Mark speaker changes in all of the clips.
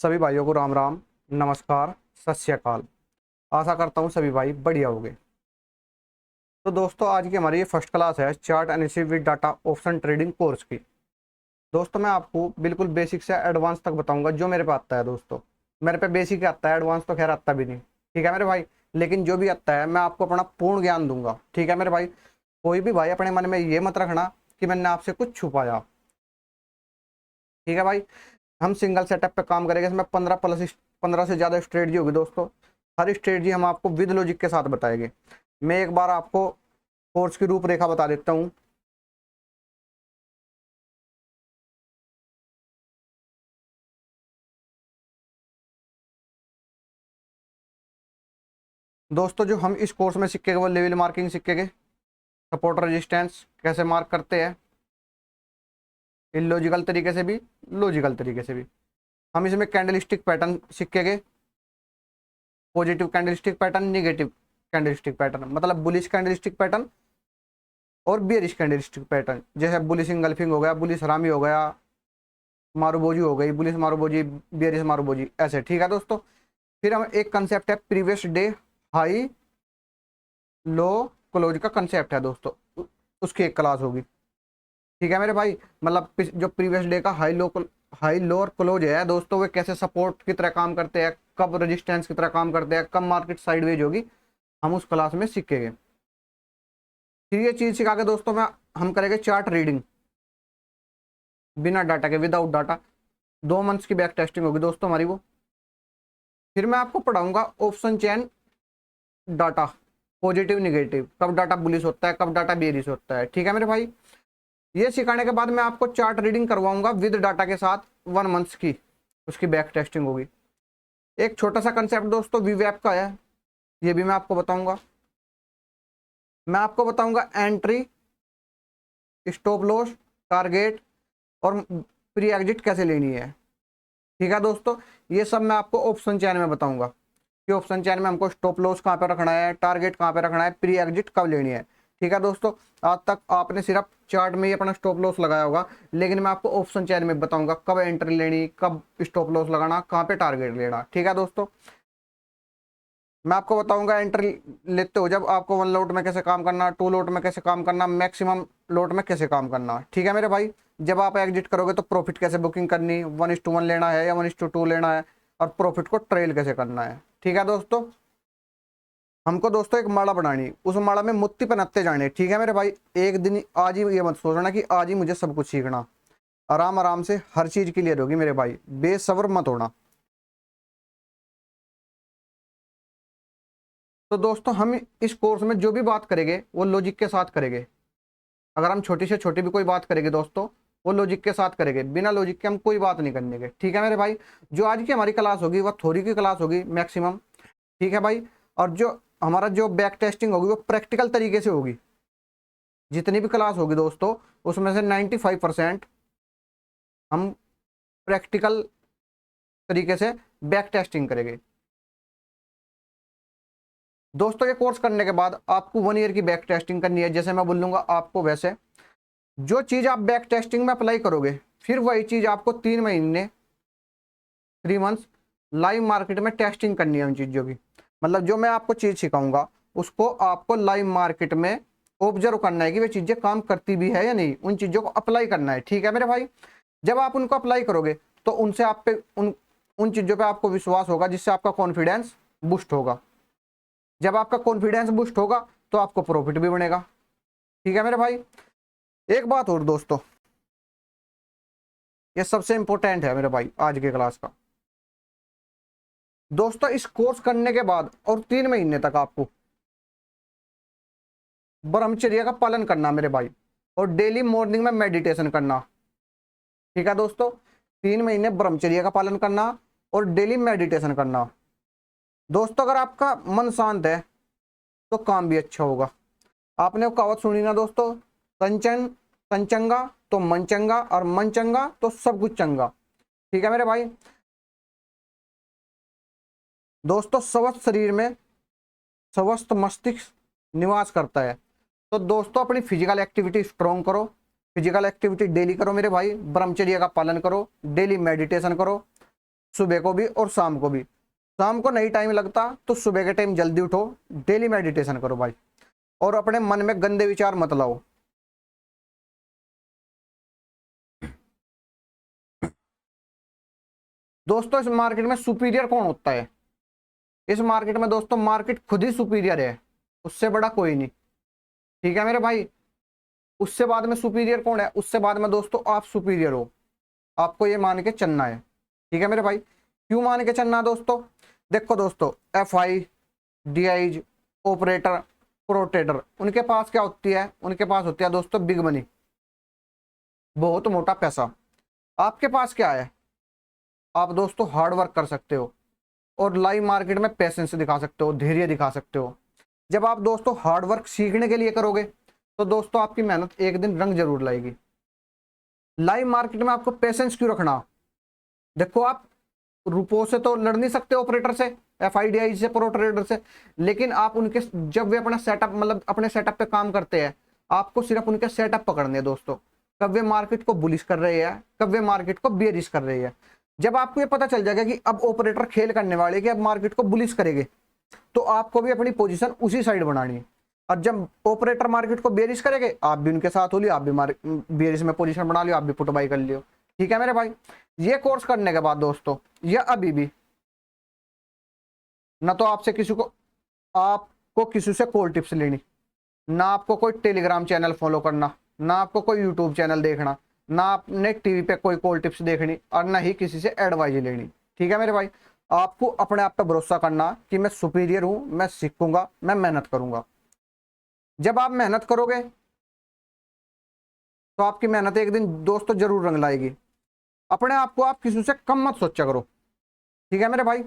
Speaker 1: सभी भाइयों को राम राम, नमस्कार, सत श्री अकाल। आशा करता हूँ सभी भाई बढ़िया होंगे। तो दोस्तों, आज की हमारी ये फर्स्ट क्लास है chart analysis with data option trading course की। दोस्तों, मैं आपको बिल्कुल बेसिक से एडवांस तक बताऊंगा जो मेरे पे आता है। दोस्तों, मेरे पे बेसिक आता है, एडवांस तो खैर आता भी नहीं। ठीक है मेरे भाई, लेकिन जो भी आता है मैं आपको अपना पूर्ण ज्ञान दूंगा। ठीक है मेरे भाई, कोई भी भाई अपने मन में ये मत रखना कि मैंने आपसे कुछ छुपाया। ठीक है भाई, हम सिंगल सेटअप पे काम करेंगे। इसमें 15 से ज़्यादा स्ट्रेटजी होगी दोस्तों। हर स्ट्रेटजी हम आपको विद लॉजिक के साथ बताएंगे। मैं एक बार आपको कोर्स की रूपरेखा बता देता हूँ। दोस्तों, जो हम इस कोर्स में सीखेंगे वो लेवल मार्किंग सीखेंगे, सपोर्ट रेजिस्टेंस कैसे मार्क करते हैं, इलॉजिकल तरीके से भी, लॉजिकल तरीके से भी। हम इसमें कैंडलस्टिक पैटर्न सीखेंगे, positive candlestick pattern, negative candlestick pattern, मतलब बुलिश कैंडलस्टिक पैटर्न और बियरिश कैंडलस्टिक पैटर्न। जैसे बुलिश इंगल्फिंग हो गया, बुलिश हरामी हो गया, मारूबोजी हो गई, बुलिश मारूबोजी, बियरिश मारूबोजी, ऐसे। ठीक है दोस्तों, फिर हम एक कंसेप्ट है previous day high low close का कंसेप्ट है दोस्तों, उसकी एक क्लास होगी। ठीक है मेरे भाई, मतलब जो प्रीवियस डे का हाई लो और क्लोज है दोस्तों, वे कैसे सपोर्ट की तरह काम करते हैं, कब रेजिस्टेंस की तरह काम करते हैं, कब मार्केट साइडवेज होगी, हम उस क्लास में सीखेंगे। फिर ये चीज सिखा के दोस्तों मैं हम करेंगे चार्ट रीडिंग बिना डाटा के, विदाउट डाटा। 2 मंथ्स की बैक टेस्टिंग होगी दोस्तों हमारी वो। फिर मैं आपको पढ़ाऊंगा option chain data, positive negative, कब डाटा बुलिश होता है, कब डाटा बेरिश होता है। ठीक है मेरे भाई, ये सिखाने के बाद मैं आपको चार्ट रीडिंग करवाऊंगा विद डाटा के साथ, 1 मंथ्स की उसकी बैक टेस्टिंग होगी। एक छोटा सा कंसेप्ट दोस्तों वीवैप का है, ये भी मैं आपको बताऊंगा। मैं आपको बताऊंगा एंट्री, स्टॉप लॉस, टारगेट और प्री एग्जिट कैसे लेनी है। ठीक है दोस्तों, ये सब मैं आपको ऑप्शन चैन में बताऊंगा कि ऑप्शन चैन में हमको स्टॉप लॉस कहाँ पे रखना है, टारगेट कहाँ पे रखना है, प्री एग्जिट कब लेनी है। ठीक है दोस्तों, आज तक आपने सिर्फ चार्ट में ही अपना स्टॉप लॉस लगाया होगा, लेकिन मैं आपको ऑप्शन चैन में बताऊंगा कब एंट्री लेनी, कब स्टॉप लॉस लगाना, कहाँ पे टारगेट लेना। ठीक है दोस्तों, मैं आपको बताऊंगा एंट्री लेते हो जब आपको 1 लोट में कैसे काम करना, 2 लोट में कैसे काम करना, मैक्सिमम लोट में कैसे काम करना। ठीक है मेरे भाई, जब आप एग्जिट करोगे तो प्रॉफिट कैसे बुकिंग करनी, 1:1 लेना है या 1:2 लेना है, और प्रॉफिट को ट्रेल कैसे करना है। ठीक है दोस्तों, हमको दोस्तों एक माला बनानी, उस माला में मोती पहनाते जाने। ठीक है मेरे भाई, एक दिन आज ही ये मत सोचना कि आज ही मुझे सब कुछ सीखना। आराम आराम से हर चीज क्लियर होगी मेरे भाई, बेसब्र मत होना। तो दोस्तों, हम इस कोर्स में जो भी बात करेंगे वो लॉजिक के साथ करेंगे। अगर हम छोटी से छोटी भी कोई बात करेंगे दोस्तों, वो लॉजिक के साथ करेंगे, बिना लॉजिक के हम कोई बात नहीं करने के। ठीक है मेरे भाई, जो आज की हमारी क्लास होगी वह थ्योरी की क्लास होगी मैक्सिमम। ठीक है भाई, और जो हमारा जो बैक टेस्टिंग होगी वो प्रैक्टिकल तरीके से होगी। जितनी भी क्लास होगी दोस्तों, उसमें से 95% हम प्रैक्टिकल तरीके से बैक टेस्टिंग करेंगे। दोस्तों, ये कोर्स करने के बाद आपको 1 ईयर की बैक टेस्टिंग करनी है, जैसे मैं बोल लूंगा आपको वैसे। जो चीज आप बैक टेस्टिंग में अप्लाई करोगे, फिर वही चीज आपको 3 महीने, 3 मंथ्स लाइव मार्केट में टेस्टिंग करनी है उन चीजों की। मतलब जो मैं आपको चीज सिखाऊंगा उसको आपको लाइव मार्केट में ऑब्जर्व करना है कि वे चीजें काम करती भी है या नहीं, उन चीजों को अप्लाई करना है। ठीक है मेरे भाई, जब आप उनको अप्लाई करोगे तो उनसे आप पे उन चीजों पे आपको विश्वास होगा, जिससे आपका कॉन्फिडेंस बूस्ट होगा। जब आपका कॉन्फिडेंस बूस्ट होगा तो आपको प्रॉफिट भी बनेगा। ठीक है मेरे भाई, एक बात और दोस्तों, ये सबसे इंपॉर्टेंट है मेरे भाई आज के क्लास का। दोस्तों, इस कोर्स करने के बाद और 3 महीने तक आपको ब्रह्मचर्य का पालन करना मेरे भाई, और डेली मॉर्निंग में मेडिटेशन करना। ठीक है दोस्तों, 3 महीने ब्रह्मचर्य का पालन करना और डेली मेडिटेशन करना। दोस्तों, अगर आपका मन शांत है तो काम भी अच्छा होगा। आपने वो कहावत सुनी ना दोस्तों, कंचन कंचंगा तो मन चंगा, और मन चंगा तो सब कुछ चंगा। ठीक है मेरे भाई, दोस्तों स्वस्थ शरीर में स्वस्थ मस्तिष्क निवास करता है। तो दोस्तों, अपनी फिजिकल एक्टिविटी स्ट्रॉन्ग करो, फिजिकल एक्टिविटी डेली करो मेरे भाई, ब्रह्मचर्य का पालन करो, डेली मेडिटेशन करो, सुबह को भी और शाम को भी। शाम को नहीं टाइम लगता तो सुबह के टाइम जल्दी उठो, डेली मेडिटेशन करो भाई, और अपने मन में गंदे विचार मत लाओ। दोस्तों इस मार्केट में सुपीरियर कौन होता है? इस मार्केट में दोस्तों मार्केट खुद ही सुपीरियर है, उससे बड़ा कोई नहीं। ठीक है मेरे भाई, उससे बाद में सुपीरियर कौन है? उससे बाद में दोस्तों आप सुपीरियर हो, आपको ये मान के चलना है। ठीक है मेरे भाई, क्यों मान के चलना है दोस्तों? देखो दोस्तों, FI, DIs, operator, pro trader, उनके पास क्या होती है? उनके पास होती है दोस्तों बिग मनी, बहुत मोटा पैसा। आपके पास क्या है? आप दोस्तों हार्ड वर्क कर सकते हो और लाइव मार्केट में पेशेंस दिखा सकते हो, धैर्य दिखा सकते हो। जब आप दोस्तों हार्ड वर्क सीखने के लिए करोगे तो दोस्तों आपकी मेहनत एक दिन रंग जरूर लाएगी। लाइव मार्केट में आपको पेशेंस क्यों रखना? देखो आप रुपयों से तो लड़ नहीं सकते ऑपरेटर से, FIDI से, प्रो ट्रेडर से, लेकिन आप उनके जब वे अपना सेटअप मतलब अपने सेटअप पे काम करते हैं, आपको सिर्फ उनके सेटअप पकड़ने हैं दोस्तों, कब वे मार्केट को बुलिश कर रहे हैं, कब वे मार्केट को बेरिश कर रहे हैं। जब आपको ये पता चल जाएगा कि अब ऑपरेटर खेल करने वाले कि अब मार्केट को बुलिश करेंगे, तो आपको भी अपनी पोजीशन उसी साइड बनानी है। और जब ऑपरेटर मार्केट को बेरिश करेंगे, आप भी उनके साथ हो लियो, आप भी बेरिश में पोजीशन बना लियो, आप भी पुट बाई कर लियो। ठीक है मेरे भाई, ये कोर्स करने के बाद दोस्तों, या अभी भी ना तो आपको किसी से कॉल टिप्स लेनी, ना आपको कोई टेलीग्राम चैनल फॉलो करना, ना आपको कोई यूट्यूब चैनल देखना, ना आपने टीवी पे कोई कॉल टिप्स देखनी, और ना ही किसी से एडवाइज लेनी। ठीक है मेरे भाई, आपको अपने आप पे भरोसा करना कि मैं सुपीरियर हूं, मैं सीखूंगा, मैं मेहनत करूंगा। जब आप मेहनत करोगे तो आपकी मेहनत एक दिन दोस्तों जरूर रंग लाएगी। अपने आप को आप किसी से कम मत सोचा करो। ठीक है मेरे भाई,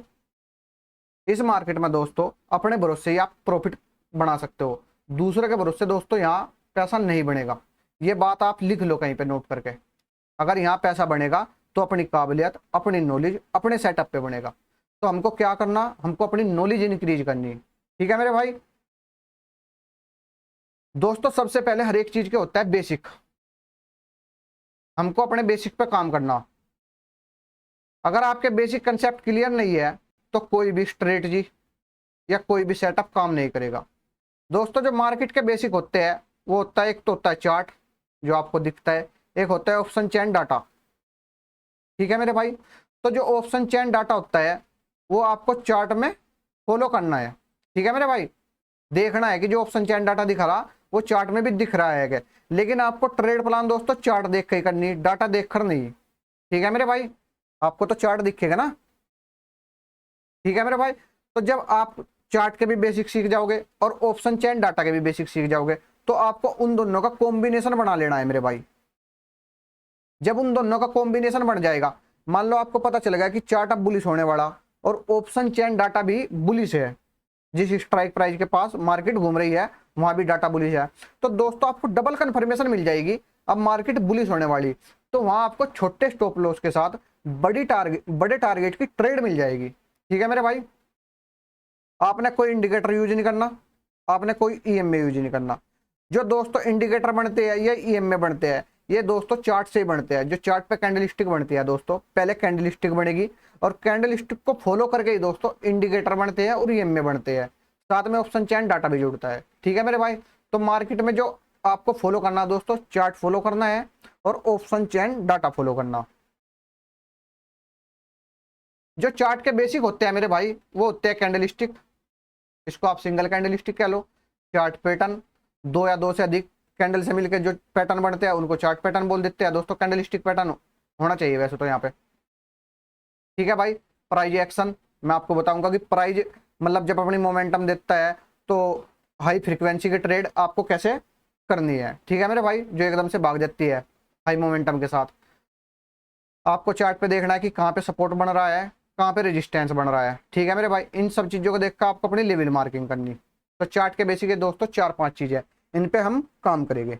Speaker 1: इस मार्केट में दोस्तों अपने भरोसे ही आप प्रॉफिट बना सकते हो, दूसरे के भरोसे दोस्तों यहाँ पैसा नहीं बनेगा। ये बात आप लिख लो कहीं पे नोट करके। अगर यहाँ पैसा बनेगा तो अपनी काबिलियत, अपनी नॉलेज, अपने सेटअप पे बनेगा। तो हमको क्या करना? हमको अपनी नॉलेज इंक्रीज करनी है। ठीक है मेरे भाई, दोस्तों सबसे पहले हर एक चीज के होता है बेसिक, हमको अपने बेसिक पे काम करना। अगर आपके बेसिक कंसेप्ट क्लियर नहीं है तो कोई भी स्ट्रेटजी या कोई भी सेटअप काम नहीं करेगा। दोस्तों जो मार्केट के बेसिक होते हैं वो होता है, एक तो होता है चार्ट जो आपको दिखता है, एक होता है ऑप्शन चेन डाटा। ठीक है मेरे भाई, तो जो ऑप्शन चेन डाटा होता है वो आपको चार्ट में फॉलो करना है। ठीक है मेरे भाई, देखना है कि जो ऑप्शन चेन डाटा दिखा रहा वो चार्ट में भी दिख रहा है क्या। लेकिन आपको ट्रेड प्लान दोस्तों चार्ट देख कर ही करनी, डाटा देख कर नहीं। ठीक है मेरे भाई, आपको तो चार्ट दिखेगा ना। ठीक है मेरे भाई, तो जब आप चार्ट के भी बेसिक सीख जाओगे और ऑप्शन चेन डाटा के भी बेसिक सीख जाओगे तो आपको उन दोनों का कॉम्बिनेशन बना लेना है मेरे भाई। जब उन दोनों का कॉम्बिनेशन बन जाएगा, मान लो आपको पता चलेगा कि चार्ट अब बुलिश होने वाला और ऑप्शन चेन डाटा भी बुलिश है, जिस स्ट्राइक प्राइस के पास मार्केट घूम रही है वहां भी डाटा बुलिश है, तो दोस्तों आपको डबल कंफर्मेशन मिल जाएगी अब मार्केट बुलिश होने वाली। तो वहां आपको छोटे स्टॉप लॉस के साथ बड़े टारगेट की ट्रेड मिल जाएगी। ठीक है मेरे भाई, आपने कोई इंडिकेटर यूज नहीं करना, आपने कोई EMA यूज नहीं करना। जो दोस्तों इंडिकेटर बनते हैं या EMA बनते हैं, ये दोस्तों चार्ट से ही बनते हैं। जो चार्ट पे कैंडलस्टिक बनती है दोस्तों, पहले कैंडलस्टिक बनेगी और कैंडलस्टिक को फॉलो करके ही दोस्तों इंडिकेटर बनते हैं और EMA बनते हैं, साथ में ऑप्शन चेन डाटा भी जुड़ता है। ठीक है मेरे भाई, तो मार्केट में जो आपको फॉलो करना है दोस्तों, चार्ट फॉलो करना है और ऑप्शन चेन डाटा फॉलो करना। जो चार्ट के बेसिक होते हैं मेरे भाई वो होते हैं कैंडलस्टिक, इसको आप सिंगल कैंडलस्टिक कह लो, चार्ट पैटर्न, दो या दो से अधिक कैंडल से मिलकर जो पैटर्न बनते हैं उनको चार्ट पैटर्न बोल देते हैं दोस्तों। कैंडलस्टिक पैटर्न होना चाहिए वैसे तो यहाँ पे। ठीक है भाई, प्राइज एक्शन मैं आपको बताऊंगा कि प्राइज मतलब जब अपनी मोमेंटम देता है तो हाई फ्रीक्वेंसी की ट्रेड आपको कैसे करनी है। ठीक है मेरे भाई, जो एकदम से भाग जाती है हाई मोमेंटम के साथ, आपको चार्ट पे देखना है कि कहाँ पे सपोर्ट बन रहा है, कहाँ पे रेजिस्टेंस बन रहा है। ठीक है मेरे भाई, इन सब चीजों को देखकर आपको अपनी लेवल मार्किंग करनी। तो चार्ट के बेसिक है दोस्तों 4-5 चीजें, इन पे हम काम करेंगे।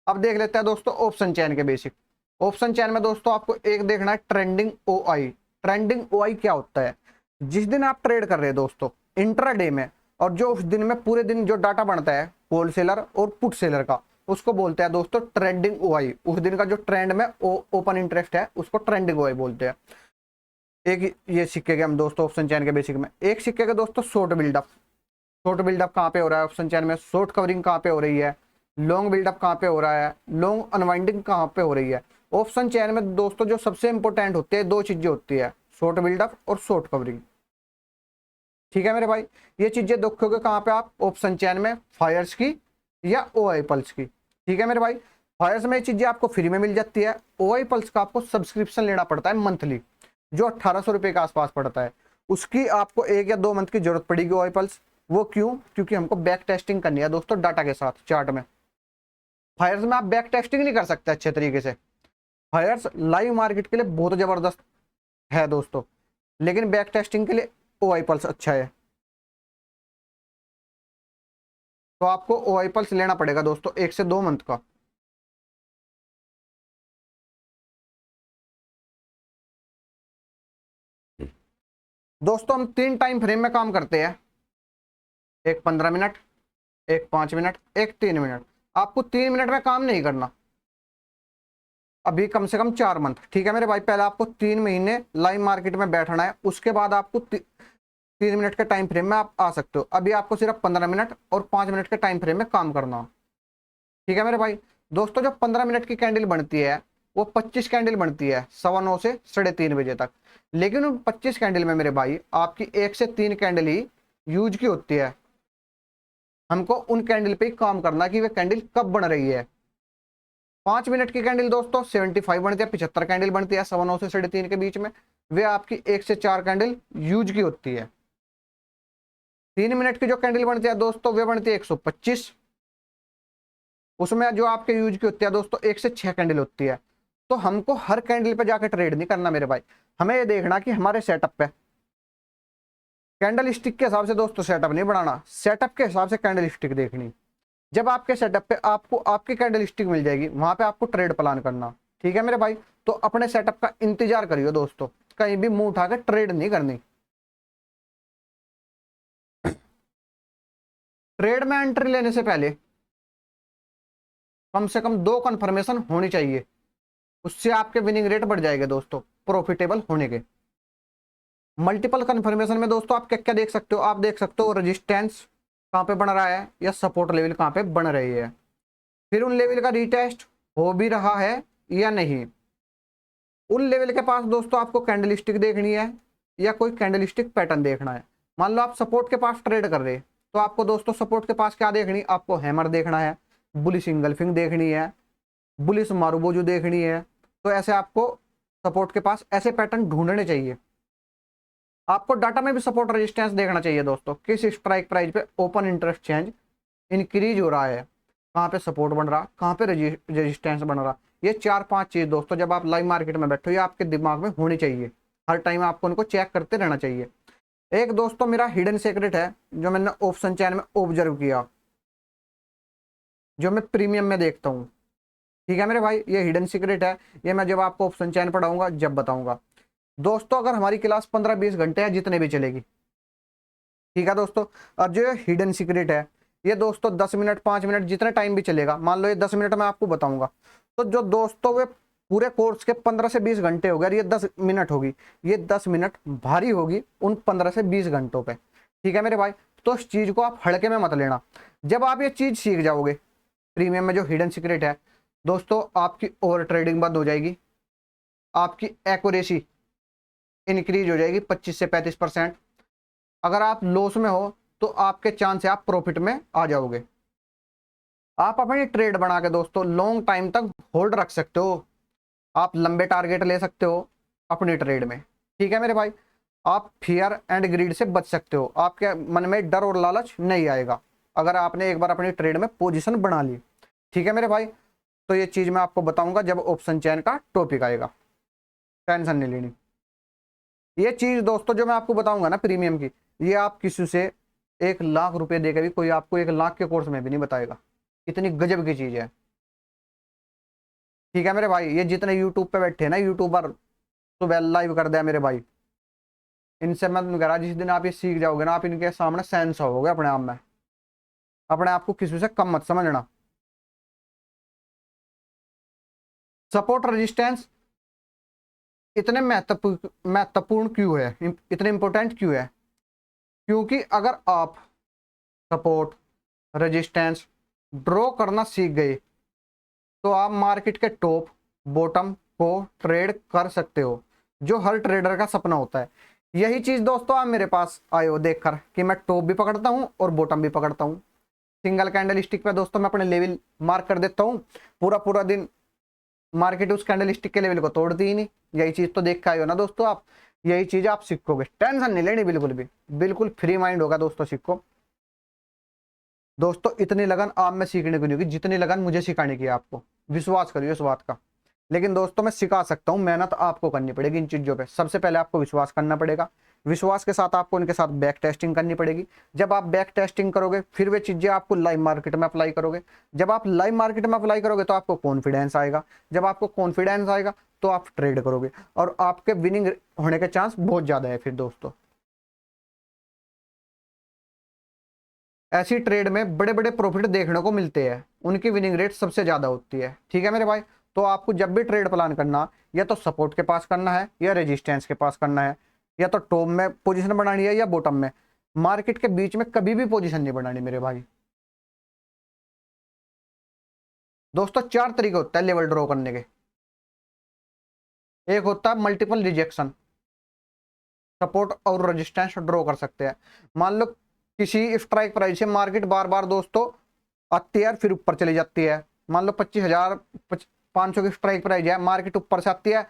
Speaker 1: अब देख लेते हैं दोस्तों ऑप्शन चेन के बेसिक। ऑप्शन चेन में दोस्तों आपको एक देखना है ट्रेंडिंग OI। ट्रेंडिंग OI क्या होता है? जिस दिन आप ट्रेड कर रहे हैं दोस्तों इंट्राडे में, और जो उस दिन में पूरे दिन जो डाटा बनता है होलसेलर और पुट सेलर का, उसको बोलते हैं दोस्तों ट्रेंडिंग ओआई। उस दिन का जो ट्रेंड में ओपन इंटरेस्ट है उसको ट्रेंडिंग ओआई बोलते हैं। एक ये सिक्के के हम दोस्तों ऑप्शन चैन के बेसिक में, एक सिक्के के दोस्तों शॉर्ट बिल्डअप। शॉर्ट बिल्डअप कहाँ पे हो रहा है ऑप्शन चैन में, शॉर्ट कवरिंग कहाँ पे हो रही है, लॉन्ग बिल्डअप कहाँ पे हो रहा है, लॉन्ग अनवाइंडिंग कहाँ पे हो रही है। ऑप्शन चैन में दोस्तों जो सबसे इंपॉर्टेंट होते हैं दो चीजें होती है, शॉर्ट बिल्डअप और शॉर्ट कवरिंग। ठीक है मेरे भाई, ये चीजें देखोगे कहाँ पे आप ऑप्शन चैन में, फायर्स की या ओआई पल्स की। ठीक है मेरे भाई, फायर्स में ये चीजें आपको फ्री में मिल जाती है, ओआई पल्स का आपको सब्सक्रिप्शन लेना पड़ता है मंथली, जो 1800 रुपये के आसपास पड़ता है। उसकी आपको 1 या 2 मंथ की जरूरत पड़ेगी ओआई पल्स। वो क्यों, क्योंकि हमको बैक टेस्टिंग करनी है दोस्तों डाटा के साथ चार्ट में। फायर्स में आप बैक टेस्टिंग नहीं कर सकते अच्छे तरीके से, फायर्स लाइव मार्केट के लिए बहुत जबरदस्त है दोस्तों, लेकिन बैक टेस्टिंग के लिए ओआई पल्स अच्छा है। तो आपको ओआई पल्स लेना पड़ेगा दोस्तों 1 से 2 मंथ का। दोस्तों हम 3 टाइम फ्रेम में काम करते हैं, एक 15 मिनट, एक 5 मिनट, एक 3 मिनट। आपको 3 मिनट में काम नहीं करना, अभी कम से कम 4 मंथ। ठीक है मेरे भाई, पहले आपको 3 महीने लाइव मार्केट में बैठना है, उसके बाद आपको 3 मिनट के टाइम फ्रेम में आप आ सकते हो। अभी आपको सिर्फ 15 मिनट और 5 मिनट के टाइम फ्रेम में काम करना हो। ठीक है मेरे भाई, दोस्तों जो 15 मिनट की कैंडल बनती है वो 25 कैंडल बनती है 9:15 से 3:30 बजे तक। लेकिन उन 25 कैंडल में मेरे भाई आपकी 1 से 3 कैंडल ही यूज की होती है। हमको उन कैंडल पे ही काम करना कि वे कैंडल कब बन रही है। 5 मिनट की कैंडल दोस्तों 75 बनती है, 75 कैंडल बनती है 9:15 से 3:30 के बीच में, वे आपकी 1 से 4 कैंडल यूज की होती है। 3 मिनट की जो कैंडल बनती है दोस्तों वे बनती है 125, उसमें जो आपके यूज की होती है दोस्तों 1 से 6 कैंडल होती है। तो हमको हर कैंडल पे जाकर ट्रेड नहीं करना मेरे भाई, हमें ये देखना कि हमारे सेटअप पे कैंडल स्टिक के हिसाब से दोस्तों सेटअप नहीं बनाना, सेटअप के हिसाब से कैंडल स्टिक देखनी। जब आपके सेटअप पे आपको आपकी कैंडल स्टिक मिल जाएगी वहां पे आपको ट्रेड प्लान करना। ठीक है मेरे भाई, तो अपने सेटअप का इंतजार करियो दोस्तों, कहीं भी मुंह उठा के ट्रेड नहीं करनी। ट्रेड में एंट्री लेने से पहले कम से कम 2 कंफर्मेशन होनी चाहिए, उससे आपके विनिंग रेट बढ़ जाएंगे दोस्तों प्रॉफिटेबल होने के। मल्टीपल कंफर्मेशन में दोस्तों आप क्या क्या देख सकते हो, आप देख सकते हो रेजिस्टेंस कहाँ पे बन रहा है या सपोर्ट लेवल कहाँ पे बन रही है, फिर उन लेवल का रीटेस्ट हो भी रहा है या नहीं। उन लेवल के पास दोस्तों आपको कैंडलस्टिक देखनी है या कोई कैंडलस्टिक पैटर्न देखना है। मान लो आप सपोर्ट के पास ट्रेड कर रहे हैं, तो आपको दोस्तों सपोर्ट के पास क्या देखनी, आपको हैमर देखना है, बुलिश इंगल्फिंग देखनी है, बुलिश मारूबोजू देखनी है। तो ऐसे आपको सपोर्ट के पास ऐसे पैटर्न ढूंढने चाहिए। आपको डाटा में भी सपोर्ट रेजिस्टेंस देखना चाहिए दोस्तों, किस स्ट्राइक प्राइस पे ओपन इंटरेस्ट चेंज इंक्रीज हो रहा है, कहाँ पे सपोर्ट बन रहा, कहाँ पे रेजिस्टेंस बन रहा। ये 4-5 चीज दोस्तों जब आप लाइव मार्केट में बैठो ये आपके दिमाग में होनी चाहिए, हर टाइम आपको उनको चेक करते रहना चाहिए। एक दोस्तों मेरा हिडन सीक्रेट है जो मैंने ऑप्शन चैन में ऑब्जर्व किया, जो मैं प्रीमियम में देखता हूँ। ठीक है मेरे भाई, ये हिडन सीक्रेट है, ये मैं जब आपको ऑप्शन चैन पढ़ाऊंगा जब बताऊंगा दोस्तों। अगर हमारी क्लास 15-20 घंटे है जितने भी चलेगी, ठीक है दोस्तों। और जो हिडन सीक्रेट है ये दोस्तों 10 मिनट 5 मिनट जितने टाइम भी चलेगा, मान लो ये 10 मिनट में आपको बताऊंगा, तो जो दोस्तों वे पूरे कोर्स के 15 से 20 घंटे हो गए, ये 10 मिनट होगी, ये 10 मिनट भारी होगी उन 15 से 20 घंटों पे। ठीक है मेरे भाई, तो इस चीज को आप हल्के में मत लेना। जब आप ये चीज सीख जाओगे प्रीमियम में जो हिडन सीक्रेट है दोस्तों, आपकी ओवर ट्रेडिंग बंद हो जाएगी, आपकी एक्यूरेसी इंक्रीज हो जाएगी 25 से 35%। अगर आप लॉस में हो तो आपके चांस है आप प्रॉफिट में आ जाओगे। आप अपनी ट्रेड बना के दोस्तों लॉन्ग टाइम तक होल्ड रख सकते हो, आप लंबे टारगेट ले सकते हो अपनी ट्रेड में। ठीक है मेरे भाई, आप फियर एंड ग्रीड से बच सकते हो, आपके मन में डर और लालच नहीं आएगा अगर आपने एक बार अपनी ट्रेड में पोजीशन बना ली। ठीक है मेरे भाई, तो ये चीज मैं आपको बताऊंगा जब ऑप्शन चैन का टॉपिक आएगा, टेंशन नहीं लेनी। ये चीज दोस्तों जो मैं आपको बताऊंगा ना प्रीमियम की, ये आप किसी से 1 लाख रुपए देकर भी कोई आपको 1 लाख के कोर्स में भी नहीं बताएगा, इतनी गजब की चीज है। ठीक है मेरे भाई, ये जितने यूट्यूब पे बैठे हैं ना यूट्यूबर, सुबह लाइव कर दिया मेरे भाई, इनसे मैं कह रहा जिस दिन आप ये सीख जाओगे ना, आप इनके सामने सेंस होगे अपने आप में, अपने आप को किसी से कम मत समझना। सपोर्ट रेजिस्टेंस इतने महत्वपूर्ण क्यों है, इतने इंपॉर्टेंट क्यों है? क्योंकि अगर आप सपोर्ट रेजिस्टेंस ड्रॉ करना सीख गए तो आप मार्केट के टॉप बॉटम को ट्रेड कर सकते हो, जो हर ट्रेडर का सपना होता है। यही चीज दोस्तों आप मेरे पास आए हो देखकर कि मैं टॉप भी पकड़ता हूं और बॉटम भी पकड़ता हूं। सिंगल कैंडल स्टिक पे दोस्तों मैं अपने लेवल मार्क कर देता हूं, पूरा पूरा दिन मार्केट उस कैंडल स्टिक के लेवल को तोड़ती ही नहीं। यही चीज तो देख के आए हो ना दोस्तों आप, यही चीज आप सीखोगे, टेंशन नहीं लेनी बिल्कुल भी, बिल्कुल फ्री माइंड होगा दोस्तों। सीखो दोस्तों, इतनी लगन आप में सीखने को नहीं होगी जितनी लगन मुझे सिखाने की है आपको, विश्वास करिए इस बात का। लेकिन दोस्तों मैं सिखा सकता हूँ, मेहनत आपको करनी पड़ेगी इन चीजों पे। सबसे पहले आपको विश्वास करना पड़ेगा, विश्वास के साथ आपको इनके साथ बैक टेस्टिंग करनी पड़ेगी। जब आप बैक टेस्टिंग करोगे फिर वे चीजें आपको लाइव मार्केट में अप्लाई करोगे। जब आप लाइव मार्केट में अप्लाई करोगे तो आपको कॉन्फिडेंस आएगा। जब आपको कॉन्फिडेंस आएगा तो आप ट्रेड करोगे और आपके विनिंग होने के चांस बहुत ज्यादा है। फिर दोस्तों ऐसी ट्रेड में बड़े बड़े प्रॉफिट देखने को मिलते हैं, उनकी विनिंग रेट सबसे ज्यादा होती है। ठीक है मेरे भाई, तो आपको जब भी ट्रेड प्लान करना, या तो सपोर्ट के पास करना है या रेजिस्टेंस के पास करना है, या तो टॉप में पोजीशन बनानी है या बॉटम में, मार्केट के बीच में कभी भी पोजीशन नहीं बनानी मेरे भाई। दोस्तों चार तरीके होता है लेवल ड्रॉ करने के। एक होता है मल्टीपल रिजेक्शन, सपोर्ट और रेजिस्टेंस ड्रॉ कर सकते हैं। मान लो किसी स्ट्राइक प्राइस से मार्केट बार बार दोस्तों आती है फिर ऊपर चली जाती है। मान लो 25,500 की स्ट्राइक प्राइस है, मार्केट ऊपर से आती है,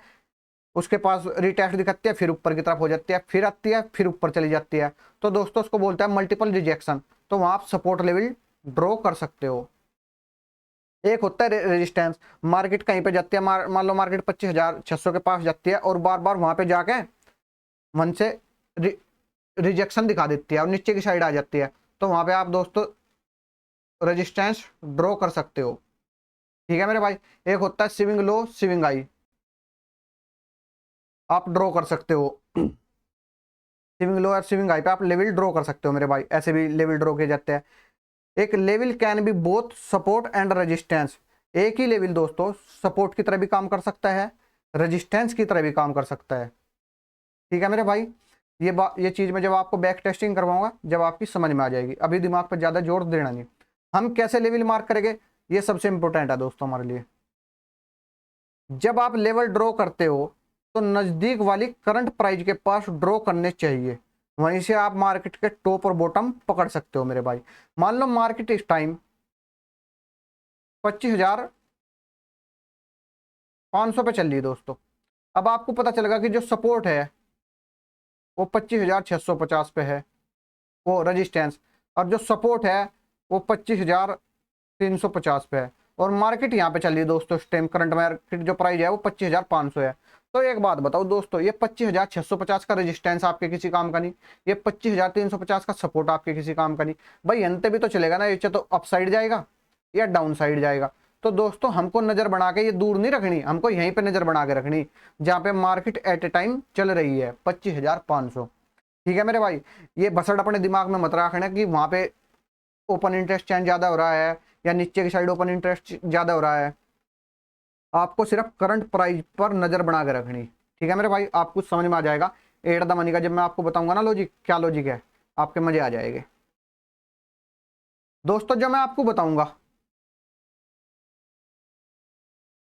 Speaker 1: उसके पास रिटेस्ट दिखाती है, फिर ऊपर की तरफ हो जाती है, फिर आती है, फिर ऊपर चली जाती है, तो दोस्तों उसको बोलते हैं मल्टीपल रिजेक्शन। तो वहां आप सपोर्ट लेवल ड्रॉ कर सकते हो। एक होता है रेजिस्टेंस, मार्केट कहीं पे जाती है, मान लो मार्केट 25,600 के पास जाती है और बार बार वहां पे जाके मन से रिजेक्शन दिखा देती है और नीचे की साइड आ जाती है, तो वहां पे आप दोस्तों रेजिस्टेंस ड्रॉ कर सकते हो। ठीक है मेरे भाई। एक होता है स्विंग लो स्विंग हाई, आप ड्रॉ कर सकते हो। स्विंग लो और स्विंग हाई पे आप लेवल ड्रॉ कर सकते हो मेरे भाई, ऐसे भी लेवल ड्रॉ किए जाते हैं। एक level can be both support and resistance, एक ही लेवल दोस्तों सपोर्ट की तरह भी काम कर सकता है, रेजिस्टेंस की तरह भी काम कर सकता है। ठीक है मेरे भाई, ये चीज मैं जब आपको बैक टेस्टिंग करवाऊंगा जब आपकी समझ में आ जाएगी, अभी दिमाग पर ज्यादा जोर देना नहीं। हम कैसे लेवल मार्क करेंगे ये सबसे इंपॉर्टेंट है दोस्तों हमारे लिए। जब आप लेवल ड्रॉ करते हो तो नजदीक वाली करंट प्राइस के पास ड्रॉ करने चाहिए, वहीं से आप मार्केट के टॉप और बॉटम पकड़ सकते हो मेरे भाई। मान लो मार्केट इस टाइम 25,500 पे चल रही है दोस्तों, अब आपको पता चलेगा कि जो सपोर्ट है वो 25,650 पे है, वो रेजिस्टेंस, और जो सपोर्ट है वो 25,350 पे है, और मार्केट यहाँ पे चल रही है दोस्तों इस टाइम करंट मार्केट जो प्राइस है वो 25,500 है। तो एक बात बताओ दोस्तों, ये 25,650 का रेजिस्टेंस आपके किसी काम का नहीं, ये 25,350 का सपोर्ट आपके किसी काम का नहीं भाई। अंत भी तो चलेगा ना, ये तो अपसाइड जाएगा या डाउन साइड जाएगा। तो दोस्तों हमको नजर बना के ये दूर नहीं रखनी, हमको यहीं पे नजर बना के रखनी जहाँ पे मार्केट एट ए टाइम चल रही है 25,500। ठीक है मेरे भाई, ये बसड़ अपने दिमाग में मत रखना कि वहां पे ओपन इंटरेस्ट चैन ज्यादा हो रहा है या नीचे की साइड ओपन इंटरेस्ट ज्यादा हो रहा है। आपको सिर्फ करंट प्राइस पर नजर बना के रखनी। ठीक है मेरे भाई, आपको समझ में आ जाएगा एट द मनी का जब मैं आपको बताऊंगा ना लॉजिक, क्या लॉजिक है, आपके मजे आ जाएंगे दोस्तों। जो मैं आपको बताऊंगा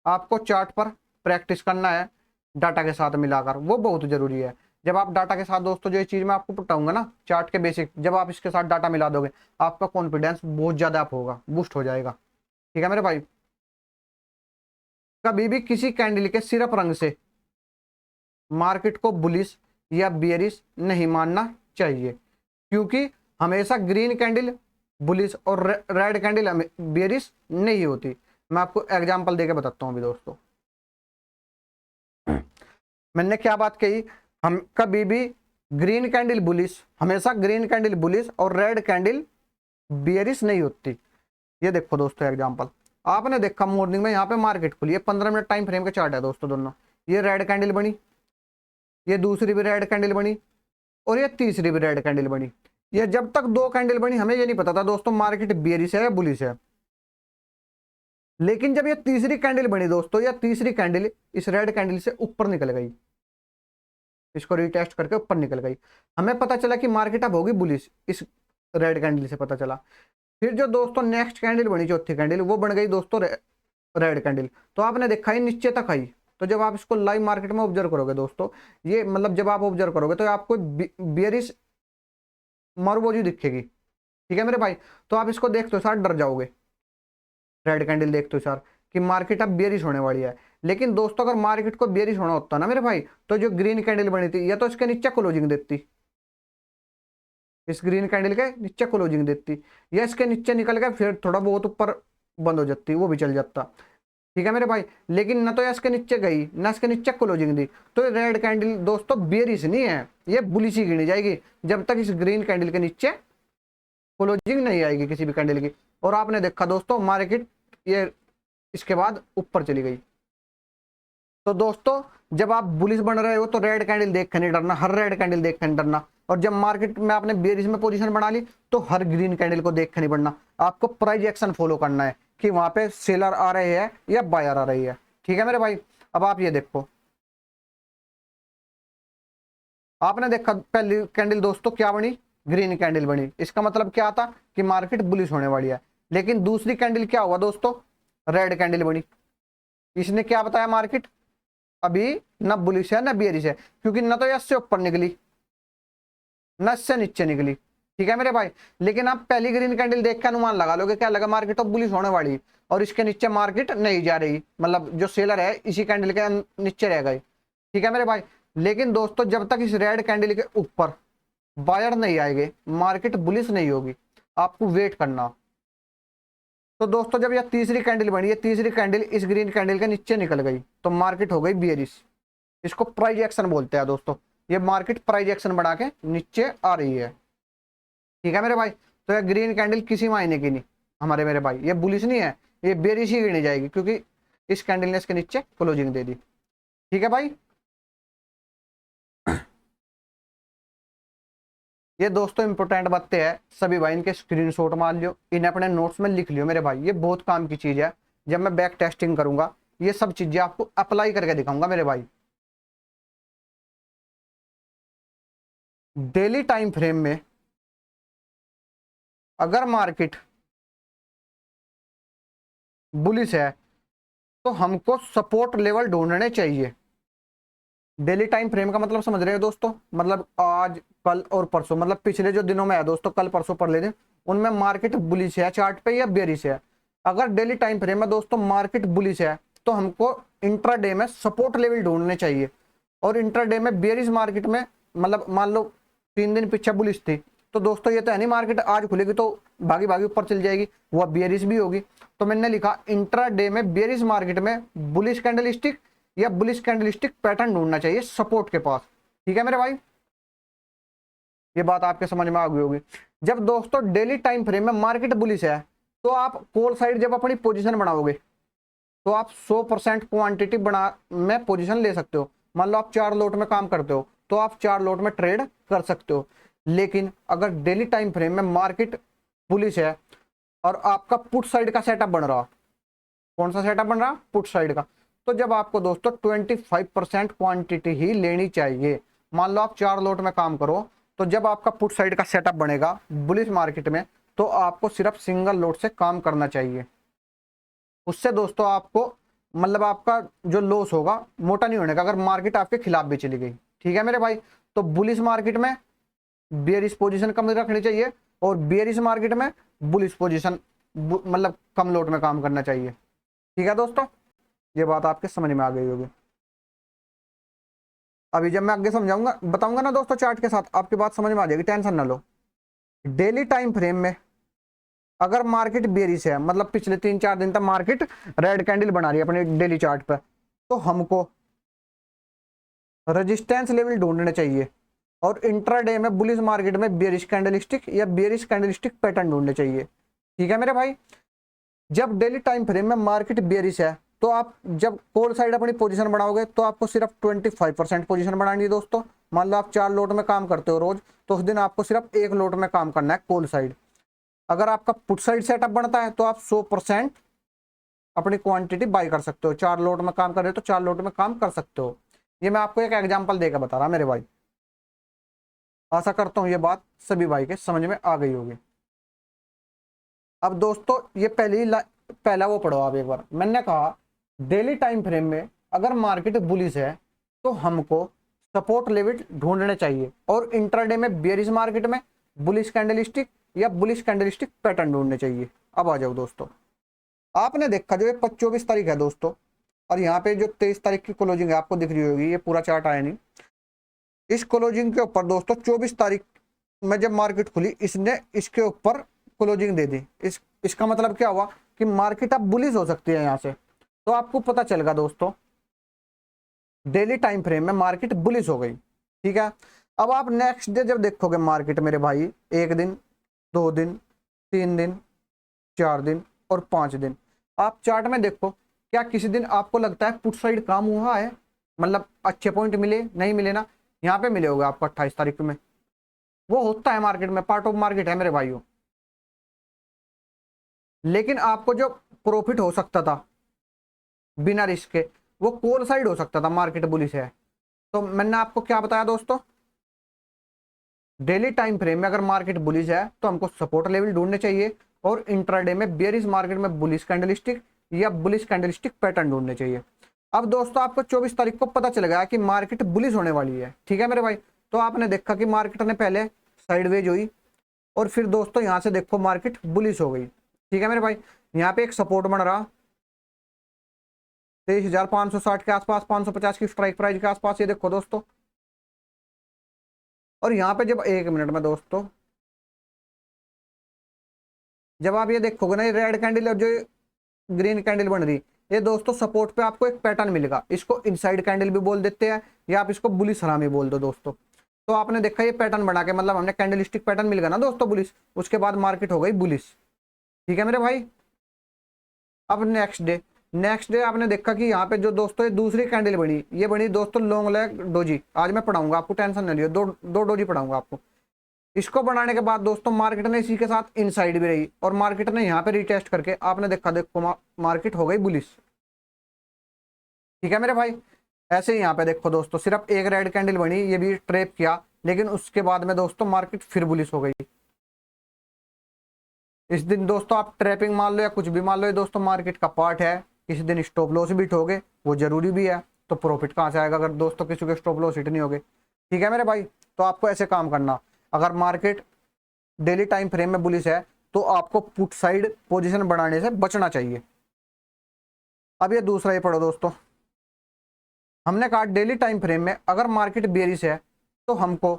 Speaker 1: आपको चार्ट पर प्रैक्टिस करना है डाटा के साथ मिलाकर, वो बहुत जरूरी है। जब आप डाटा के साथ दोस्तों जो ये चीज मैं आपको बताऊंगा ना चार्ट के बेसिक, जब आप इसके साथ डाटा मिला दोगे आपका कॉन्फिडेंस बहुत ज्यादा अप होगा, बूस्ट हो जाएगा। ठीक है मेरे भाई, कभी भी किसी कैंडल के सिर्फ रंग से मार्केट को बुलिश या बियरिश नहीं मानना चाहिए, क्योंकि हमेशा ग्रीन कैंडल बुलिश और रेड कैंडल बियरिश नहीं होती। मैं आपको एग्जांपल देके बताता हूं अभी दोस्तों। मैंने क्या बात कही, हम कभी भी ग्रीन कैंडल बुलिश, हमेशा ग्रीन कैंडल बुलिश और रेड कैंडल बियरिश नहीं होती। ये देखो दोस्तों एग्जांपल, आपने देखा मॉर्निंग में यहाँ पे मार्केट खुली है, 15 मिनट टाइम फ्रेम का चार्ट है दोस्तों दोनों, ये रेड कैंडल बनी, ये दूसरी भी रेड कैंडल बनी, और ये तीसरी भी रेड कैंडल बनी। ये जब तक दो कैंडल बनी हमें ये नहीं पता था दोस्तों मार्केट बियरिश है या बुलिश है। लेकिन जब ये तीसरी कैंडल बनी दोस्तों, या तीसरी कैंडल इस रेड कैंडल से ऊपर निकल गई, इसको रीटेस्ट करके ऊपर निकल गई, हमें पता चला कि मार्केट अब होगी बुलिश, इस रेड कैंडल से पता चला। फिर जो दोस्तों नेक्स्ट कैंडल बनी, चौथी कैंडल, वो बन गई दोस्तों रेड कैंडल। तो आपने देखा ही नीचे तक आई। तो जब आप इसको लाइव मार्केट में ऑब्जर्व करोगे दोस्तों, ये मतलब जब आप ऑब्जर्व करोगे तो आपको बियरिश मरबोजी दिखेगी, ठीक है मेरे भाई। तो आप इसको देखते हो साथ डर जाओगे, रेड कैंडल देखते हो सर कि मार्केट अब बेरिश होने वाली है। लेकिन दोस्तों अगर मार्केट को बेरिश होना होता ना मेरे भाई, तो जो ग्रीन कैंडल बनी थी, या तो इसके नीचे क्लोजिंग देती, इस ग्रीन कैंडल के नीचे क्लोजिंग देती, या इसके नीचे निकल के फिर थोड़ा बहुत ऊपर बंद हो जाती, वो भी चल जाता, ठीक है मेरे भाई। लेकिन ना तो इसके नीचे गई, ना इसके नीचे क्लोजिंग दी, तो रेड कैंडल दोस्तों बेरिश नहीं है, ये बुलिश ही गिनी जाएगी जब तक इस ग्रीन कैंडल के नीचे क्लोजिंग नहीं आएगी किसी भी कैंडल की। और आपने देखा दोस्तों मार्केट ये इसके बाद ऊपर चली गई। तो दोस्तों जब आप बुलिश बन रहे हो तो रेड कैंडल देख कर नहीं डरना, हर रेड कैंडल देख कर नहीं डरना। और जब मार्केट में आपने बेरिश में पोजीशन बना ली तो हर ग्रीन कैंडल को देख कर नहीं बढ़ना, आपको प्राइस एक्शन फॉलो करना है कि वहां पे सेलर आ रहे हैं या बायर आ रही है, ठीक है मेरे भाई। अब आप ये देखो, आपने देखा पहली कैंडल दोस्तों क्या बनी, ग्रीन कैंडल बनी, इसका मतलब क्या था कि मार्केट बुलिश होने वाली है। लेकिन दूसरी कैंडल क्या हुआ दोस्तों, रेड कैंडल बनी, इसने क्या बताया मार्केट अभी न बुलिश है न बेरिश है, क्योंकि न तो इससे ऊपर निकली न इससे नीचे निकली, ठीक है मेरे भाई। लेकिन आप पहली ग्रीन कैंडल देख के अनुमान लगा लोगे, क्या लगा मार्केट तो बुलिश होने वाली, और इसके नीचे मार्केट नहीं जा रही, मतलब जो सेलर है इसी कैंडल के नीचे रह गए, ठीक है मेरे भाई। लेकिन दोस्तों जब तक इस रेड कैंडल के ऊपर बायर नहीं आएंगे मार्केट बुलिश नहीं होगी, आपको वेट करना। तो दोस्तों जब यह तीसरी कैंडल बनी, ये तीसरी कैंडल इस ग्रीन कैंडल के नीचे निकल गई तो मार्केट हो गई बेरिश, इसको प्राइस एक्शन बोलते हैं दोस्तों। ये मार्केट प्राइस एक्शन बढ़ा के नीचे आ रही है, ठीक है मेरे भाई। तो ये ग्रीन कैंडल किसी मायने की नहीं हमारे मेरे भाई, ये बुलिश नहीं है, ये बेरिश ही गिनी जाएगी, क्योंकि इस कैंडल ने इसके नीचे क्लोजिंग दे दी, ठीक है भाई। ये दोस्तों इंपॉर्टेंट बातें हैं सभी भाई, इनके स्क्रीनशॉट मार लियो, इन्हें अपने नोट्स में लिख लियो मेरे भाई, ये बहुत काम की चीज है। जब मैं बैक टेस्टिंग करूंगा ये सब चीजें आपको अप्लाई करके दिखाऊंगा मेरे भाई। डेली टाइम फ्रेम में अगर मार्केट बुलिश है तो हमको सपोर्ट लेवल ढूंढने चाहिए। डेली टाइम फ्रेम का मतलब समझ रहे हो दोस्तों, मतलब आज कल और परसों, मतलब पिछले जो दिनों में है दोस्तों, कल परसों पढ़ लेते, उनमें मार्केट बुलिश है चार्ट पे या बेरिश है। अगर डेली टाइम फ्रेम में दोस्तों मार्केट बुलिश है तो हमको इंट्राडे में सपोर्ट लेवल ढूंढने चाहिए। और इंट्राडे में बेरिश मार्केट में, मतलब मान लो 3 दिन पीछे बुलिश थी, तो दोस्तों ये तो है नहीं मार्केट आज खुलेगी तो भागी भागी ऊपर चल जाएगी, वह बेरिश भी होगी। तो मैंने लिखा इंट्राडे में बेरिश मार्केट में बुलिश कैंडलस्टिक या बुलिश कैंडलस्टिक पैटर्न ढूंढना चाहिए सपोर्ट के पास, ठीक है मेरे भाई। ये बात आपके समझ में आ गई होगी। जब दोस्तों डेली टाइम फ्रेम में मार्केट बुलिश है तो आप कॉल साइड जब अपनी पोजीशन बनाओगे तो आप 100% क्वांटिटी बना में पोजीशन ले सकते हो। मान लो आप 4 लोट में काम करते हो तो आप 4 लोट में ट्रेड कर सकते हो। लेकिन अगर डेली टाइम फ्रेम में मार्केट बुलिश है और आपका पुट साइड का सेटअप बन रहा, कौन सा सेटअप बन रहा, पुट साइड का, तो जब आपको दोस्तों 25% क्वांटिटी ही लेनी चाहिए। मान लो आप 4 लोट में काम करो तो जब आपका पुट साइड का सेटअप बनेगा बुलिश मार्केट में तो आपको सिर्फ सिंगल लोट से काम करना चाहिए। उससे दोस्तों आपको मतलब आपका जो लॉस होगा मोटा नहीं होने का, अगर मार्केट आपके खिलाफ भी चली गई, ठीक है मेरे भाई। तो बुलिश मार्केट में बेरिश पोजीशन कम रखनी चाहिए और बेरिश मार्केट में बुलिश पोजीशन मतलब कम लोट में काम करना चाहिए, ठीक है दोस्तों। ये बात आपके समझ में आ गई होगी। अभी जब मैं आगे समझाऊंगा बताऊंगा ना दोस्तों चार्ट के साथ, आपकी बात समझ में आ जाएगी, टेंशन ना लो। डेली टाइम फ्रेम में अगर मार्केट बेरिश है, मतलब पिछले 3-4 दिन तक मार्केट रेड कैंडल बना रही है अपने डेली चार्ट पर, तो हमको रेजिस्टेंस लेवल ढूंढने चाहिए और इंट्राडे में बुलिश मार्केट में बेरिश कैंडलस्टिक या बेरिश कैंडलस्टिक पैटर्न ढूंढने चाहिए, ठीक है मेरे भाई। जब डेली टाइम फ्रेम में मार्केट बेरिश है तो आप जब कॉल साइड अपनी पोजीशन बनाओगे तो आपको सिर्फ 25% पोजीशन बनानी है दोस्तों। मान लो आप 4 लोट में काम करते हो रोज, तो उस दिन आपको सिर्फ 1 लोट में काम करना है कॉल साइड। अगर आपका पुट साइड सेटअप बनता है तो आप 100% अपनी क्वांटिटी बाई कर सकते हो। 4 लोट में काम कर रहे हो तो 4 लोट में काम कर सकते हो। ये मैं आपको एक एग्जांपल देकर बता रहा मेरे भाई। आशा करता हूँ ये बात सभी भाई के समझ में आ गई होगी। अब दोस्तों ये पहला वो पढ़ो आप एक बार। मैंने कहा डेली टाइम फ्रेम में अगर मार्केट बुलिश है तो हमको सपोर्ट लेवल ढूंढने चाहिए, और इंट्राडे में बेयरिश मार्केट में बुलिश कैंडलस्टिक या बुलिश कैंडलस्टिक पैटर्न ढूंढने चाहिए। अब आ जाओ दोस्तों, आपने देखा जो ये 24 तारीख है दोस्तों, और यहाँ पे जो 23 तारीख की क्लोजिंग है आपको दिख रही होगी, ये पूरा चार्ट आया नहीं। इस क्लोजिंग के ऊपर दोस्तों 24 तारीख में जब मार्केट खुली इसने इसके ऊपर क्लोजिंग दे दी। इसका मतलब क्या हुआ कि मार्केट अब बुलिश हो सकती है यहाँ से। तो आपको पता चलेगा दोस्तों डेली टाइम फ्रेम में मार्केट बुलिश हो गई, ठीक है। अब आप नेक्स्ट डे जब देखोगे मार्केट मेरे भाई, 1 दिन, 2 दिन, 3 दिन, 4 दिन और 5 दिन, आप चार्ट में देखो क्या किसी दिन आपको लगता है पुट साइड काम हुआ है, मतलब अच्छे पॉइंट मिले, नहीं मिले ना। यहाँ पे मिले होगा आपको 28 तारीख में, वो होता है मार्केट में, पार्ट ऑफ मार्केट है मेरे भाइयों। लेकिन आपको जो प्रॉफिट हो सकता था बिना रिस्क के, वो कॉल साइड हो सकता था, मार्केट बुलिश है। तो मैंने आपको क्या बताया दोस्तों, डेली टाइम फ्रेम में अगर मार्केट बुलिश है तो हमको सपोर्ट लेवल ढूंढने चाहिए, और इंट्राडे में बेयरिश मार्केट में बुलिश कैंडलस्टिक या बुलिश कैंडलस्टिक पैटर्न ढूंढने चाहिए। अब दोस्तों आपको 24 तारीख को पता चल गया कि मार्केट बुलिश होने वाली है, ठीक है मेरे भाई। तो आपने देखा कि मार्केट ने पहले साइडवेज हुई और फिर दोस्तों यहां से देखो मार्केट बुलिश हो गई, ठीक है मेरे भाई। यहाँ पे एक सपोर्ट बन रहा 23,560 के आसपास, 550 की स्ट्राइक प्राइस के आसपास, ये देखो दोस्तों। और यहाँ पे जब 1 मिनट में दोस्तों जब आप ये देखोगे ना, ये रेड कैंडल और जो ग्रीन कैंडल बन रही, ये दोस्तों सपोर्ट पे आपको एक पैटर्न मिलेगा। इसको इनसाइड कैंडल भी बोल देते हैं, या आप इसको बुलिश हरामी बोल दो दोस्तों। तो आपने देखा ये पैटर्न बना के, मतलब हमने कैंडलस्टिक पैटर्न मिल गया ना दोस्तों बुलिश, उसके बाद मार्केट हो गई बुलिश, ठीक है मेरे भाई। अब नेक्स्ट डे आपने देखा कि यहाँ पे जो दोस्तों ये दूसरी कैंडल बनी, ये बनी दोस्तों लॉन्ग लेग डोजी। आज मैं पढ़ाऊंगा आपको, टेंशन नहीं लियो, दो डोजी पढ़ाऊंगा आपको। इसको बनाने के बाद दोस्तों मार्केट ने इसी के साथ इनसाइड भी रही, और मार्केट ने यहाँ पे रिटेस्ट करके आपने देखा, देखो मार्केट हो गई बुलिश, ठीक है मेरे भाई। ऐसे ही यहाँ पे देखो दोस्तों सिर्फ एक रेड कैंडल बनी, ये भी ट्रैप किया, लेकिन उसके बाद में दोस्तों मार्केट फिर बुलिश हो गई। इस दिन दोस्तों आप ट्रैपिंग मान लो या कुछ भी मान लो, ये दोस्तों मार्केट का पार्ट है। किसी दिन स्टॉप लॉस भी ठोगे, वो जरूरी भी है, तो प्रॉफिट कहाँ से आएगा अगर दोस्तों किसी के स्टॉप लॉस हिट नहीं होगे, ठीक है मेरे भाई। तो आपको ऐसे काम करना, अगर मार्केट डेली टाइम फ्रेम में बुलिश है तो आपको पुट साइड पोजीशन बनाने से बचना चाहिए। अब ये दूसरा ही पढ़ो दोस्तों, हमने कहा डेली टाइम फ्रेम में अगर मार्केट बेयरिश है तो हमको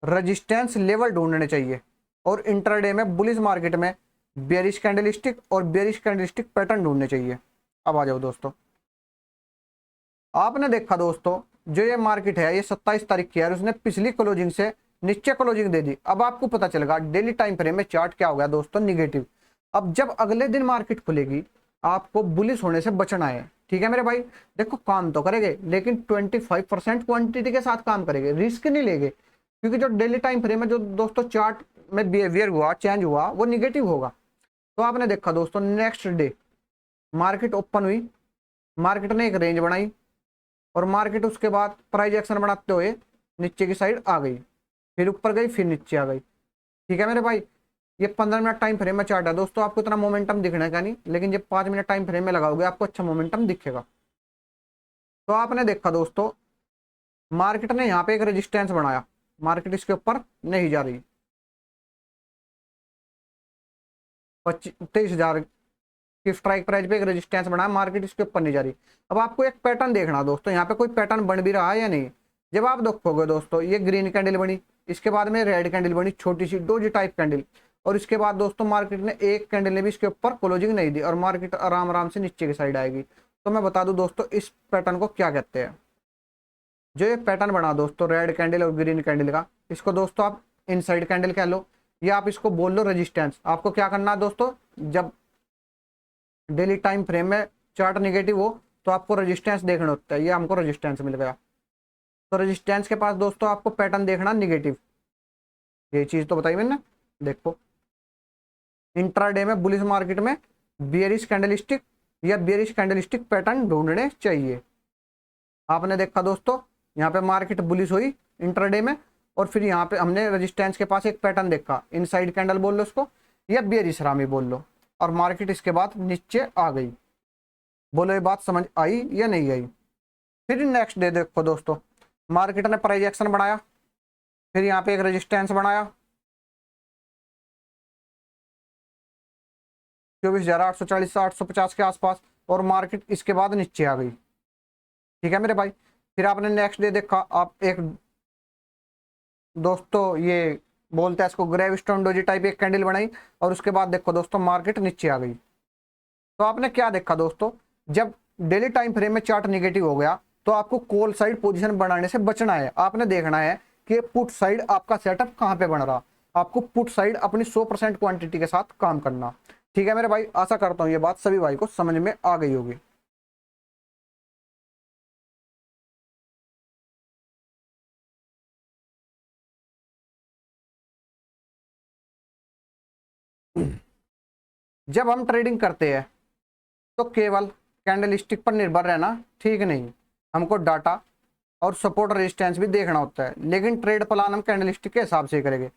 Speaker 1: रेजिस्टेंस लेवल ढूंढने चाहिए, और इंट्राडे में बुलिश मार्केट में बेयरिश कैंडलस्टिक और बेयरिश कैंडलस्टिक पैटर्न ढूंढने चाहिए। अब आ जाओ दोस्तों, आपने देखा दोस्तों जो ये मार्केट है ये 27 तारीख की है, और उसने पिछली क्लोजिंग से नीचे क्लोजिंग दे दी। अब आपको पता चलेगा डेली टाइम फ्रेम में चार्ट क्या हो गया दोस्तों, निगेटिव। अब जब अगले दिन मार्केट खुलेगी आपको बुलिश होने से बचना है, ठीक है मेरे भाई। देखो काम तो करेंगे लेकिन 25% क्वांटिटी के साथ काम करेंगे, रिस्क नहीं लेंगे, क्योंकि जो डेली टाइम फ्रेम में जो दोस्तों चार्ट में बिहेवियर हुआ, चेंज हुआ, वो निगेटिव होगा। तो आपने देखा दोस्तों नेक्स्ट डे मार्केट ओपन हुई, मार्केट ने एक रेंज बनाई, और मार्केट उसके बाद प्राइस एक्शन बनाते हुए नीचे की साइड आ गई, फिर ऊपर गई, फिर नीचे आ गई, ठीक है मेरे भाई। ये 15 मिनट टाइम फ्रेम में चार्ट है दोस्तों, आपको इतना मोमेंटम दिखने का नहीं, लेकिन ये 5 मिनट टाइम फ्रेम में लगाओगे आपको अच्छा मोमेंटम दिखेगा। तो आपने देखा दोस्तों मार्केट ने यहाँ पे एक रेजिस्टेंस बनाया, मार्केट इसके ऊपर नहीं जा रही, 23,000 की स्ट्राइक प्राइस पे एक रेजिस्टेंस बनाया, मार्केट इसके ऊपर नहीं जा रही। अब आपको एक पैटर्न देखना दोस्तों, यहाँ पे कोई पैटर्न बन भी रहा है या नहीं। जब आप देखोगे दोस्तों ये ग्रीन कैंडल बनी, इसके बाद में रेड कैंडल बनी, छोटी सी डोजी टाइप कैंडल, और इसके बाद दोस्तों मार्केट ने एक कैंडल ने भी इसके ऊपर क्लोजिंग नहीं दी, और मार्केट आराम आराम से नीचे की साइड आएगी। तो मैं बता दूं दोस्तों इस पैटर्न को क्या कहते हैं। जो ये पैटर्न बना दोस्तों रेड कैंडल और ग्रीन कैंडल का, इसको दोस्तों आप इनसाइड कैंडल कह लो, या आप इसको बोल लो रेजिस्टेंस। आपको क्या करना है दोस्तों, जब डेली टाइम फ्रेम में चार्ट निगेटिव हो तो आपको रेजिस्टेंस देखना होता है। ये हमको रेजिस्टेंस मिल गया, तो रेजिस्टेंस के पास दोस्तों आपको पैटर्न देखना निगेटिव। ये चीज तो बताई मैंने। देखो इंट्राडे में बुलिश मार्केट में बियरिश कैंडलस्टिक या बेयरिश कैंडलस्टिक पैटर्न ढूंढने चाहिए। आपने देखा दोस्तों यहाँ पे मार्केट बुलिश हुई इंट्राडे में, और फिर यहाँ पे हमने रेजिस्टेंस के पास एक पैटर्न देखा, इनसाइड कैंडल बोल लो उसको या बेयरिश रामी बोल लो, और मार्केट इसके बाद नीचे आ गई। बोलो ये बात समझ आई या नहीं आई। फिर नेक्स्ट डे देखो दोस्तों मार्केट ने प्राइस एक्शन बनाया, फिर यहाँ पे एक रेजिस्टेंस बनाया 24,840 से 850 के आसपास, और मार्केट इसके बाद नीचे आ गई। ठीक है मेरे भाई। फिर आपने नेक्स्ट डे देखा, आप एक दोस्तों ये बोलते हैं इसको ग्रेवस्टोन डोजी टाइप एक कैंडल बनाई, और उसके बाद देखो दोस्तों मार्केट नीचे आ गई। तो आपने क्या देखा दोस्तों, जब डेली टाइम फ्रेम में चार्ट निगेटिव हो गया तो आपको कॉल साइड पोजीशन बनाने से बचना है। आपने देखना है कि पुट साइड आपका सेटअप कहाँ पे बन रहा, आपको पुट साइड अपनी 100% क्वांटिटी के साथ काम करना। ठीक है मेरे भाई, आशा करता हूँ ये बात सभी भाई को समझ में आ गई होगी। जब हम ट्रेडिंग करते हैं तो केवल कैंडलस्टिक पर निर्भर रहना ठीक नहीं, हमको डाटा और सपोर्ट रेजिस्टेंस भी देखना होता है, लेकिन ट्रेड प्लान हम कैंडलस्टिक के हिसाब से करेंगे।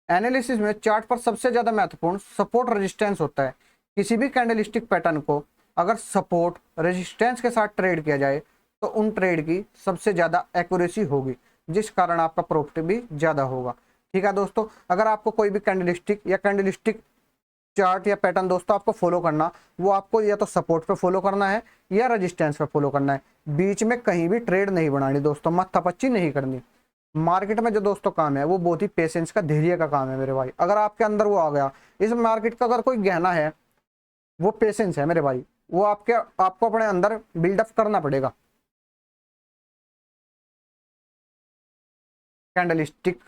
Speaker 1: एनालिसिस में चार्ट पर सबसे ज्यादा महत्वपूर्ण सपोर्ट रेजिस्टेंस होता है। किसी भी कैंडलस्टिक पैटर्न को अगर सपोर्ट रेजिस्टेंस के साथ ट्रेड किया जाए तो उन ट्रेड की सबसे ज्यादा एक्यूरेसी होगी, जिस कारण आपका प्रॉफिट भी ज्यादा होगा। ठीक है दोस्तों, अगर आपको कोई भी कैंडलस्टिक या कैंडलस्टिक चार्ट या पैटर्न दोस्तों आपको फॉलो करना, वो आपको या तो सपोर्ट पे फॉलो करना है या रेजिस्टेंस पे फॉलो करना है। बीच में कहीं भी ट्रेड नहीं बनानी दोस्तों, माथापच्ची नहीं करनी। मार्केट में जो दोस्तों काम है वो बहुत ही पेशेंस का, धैर्य का काम है मेरे भाई। अगर आपके अंदर वो आ गया, इस मार्केट का अगर कोई गहना है वो पेशेंस है मेरे भाई, वो आपको अपने अंदर बिल्डअप करना पड़ेगा। कैंडलस्टिक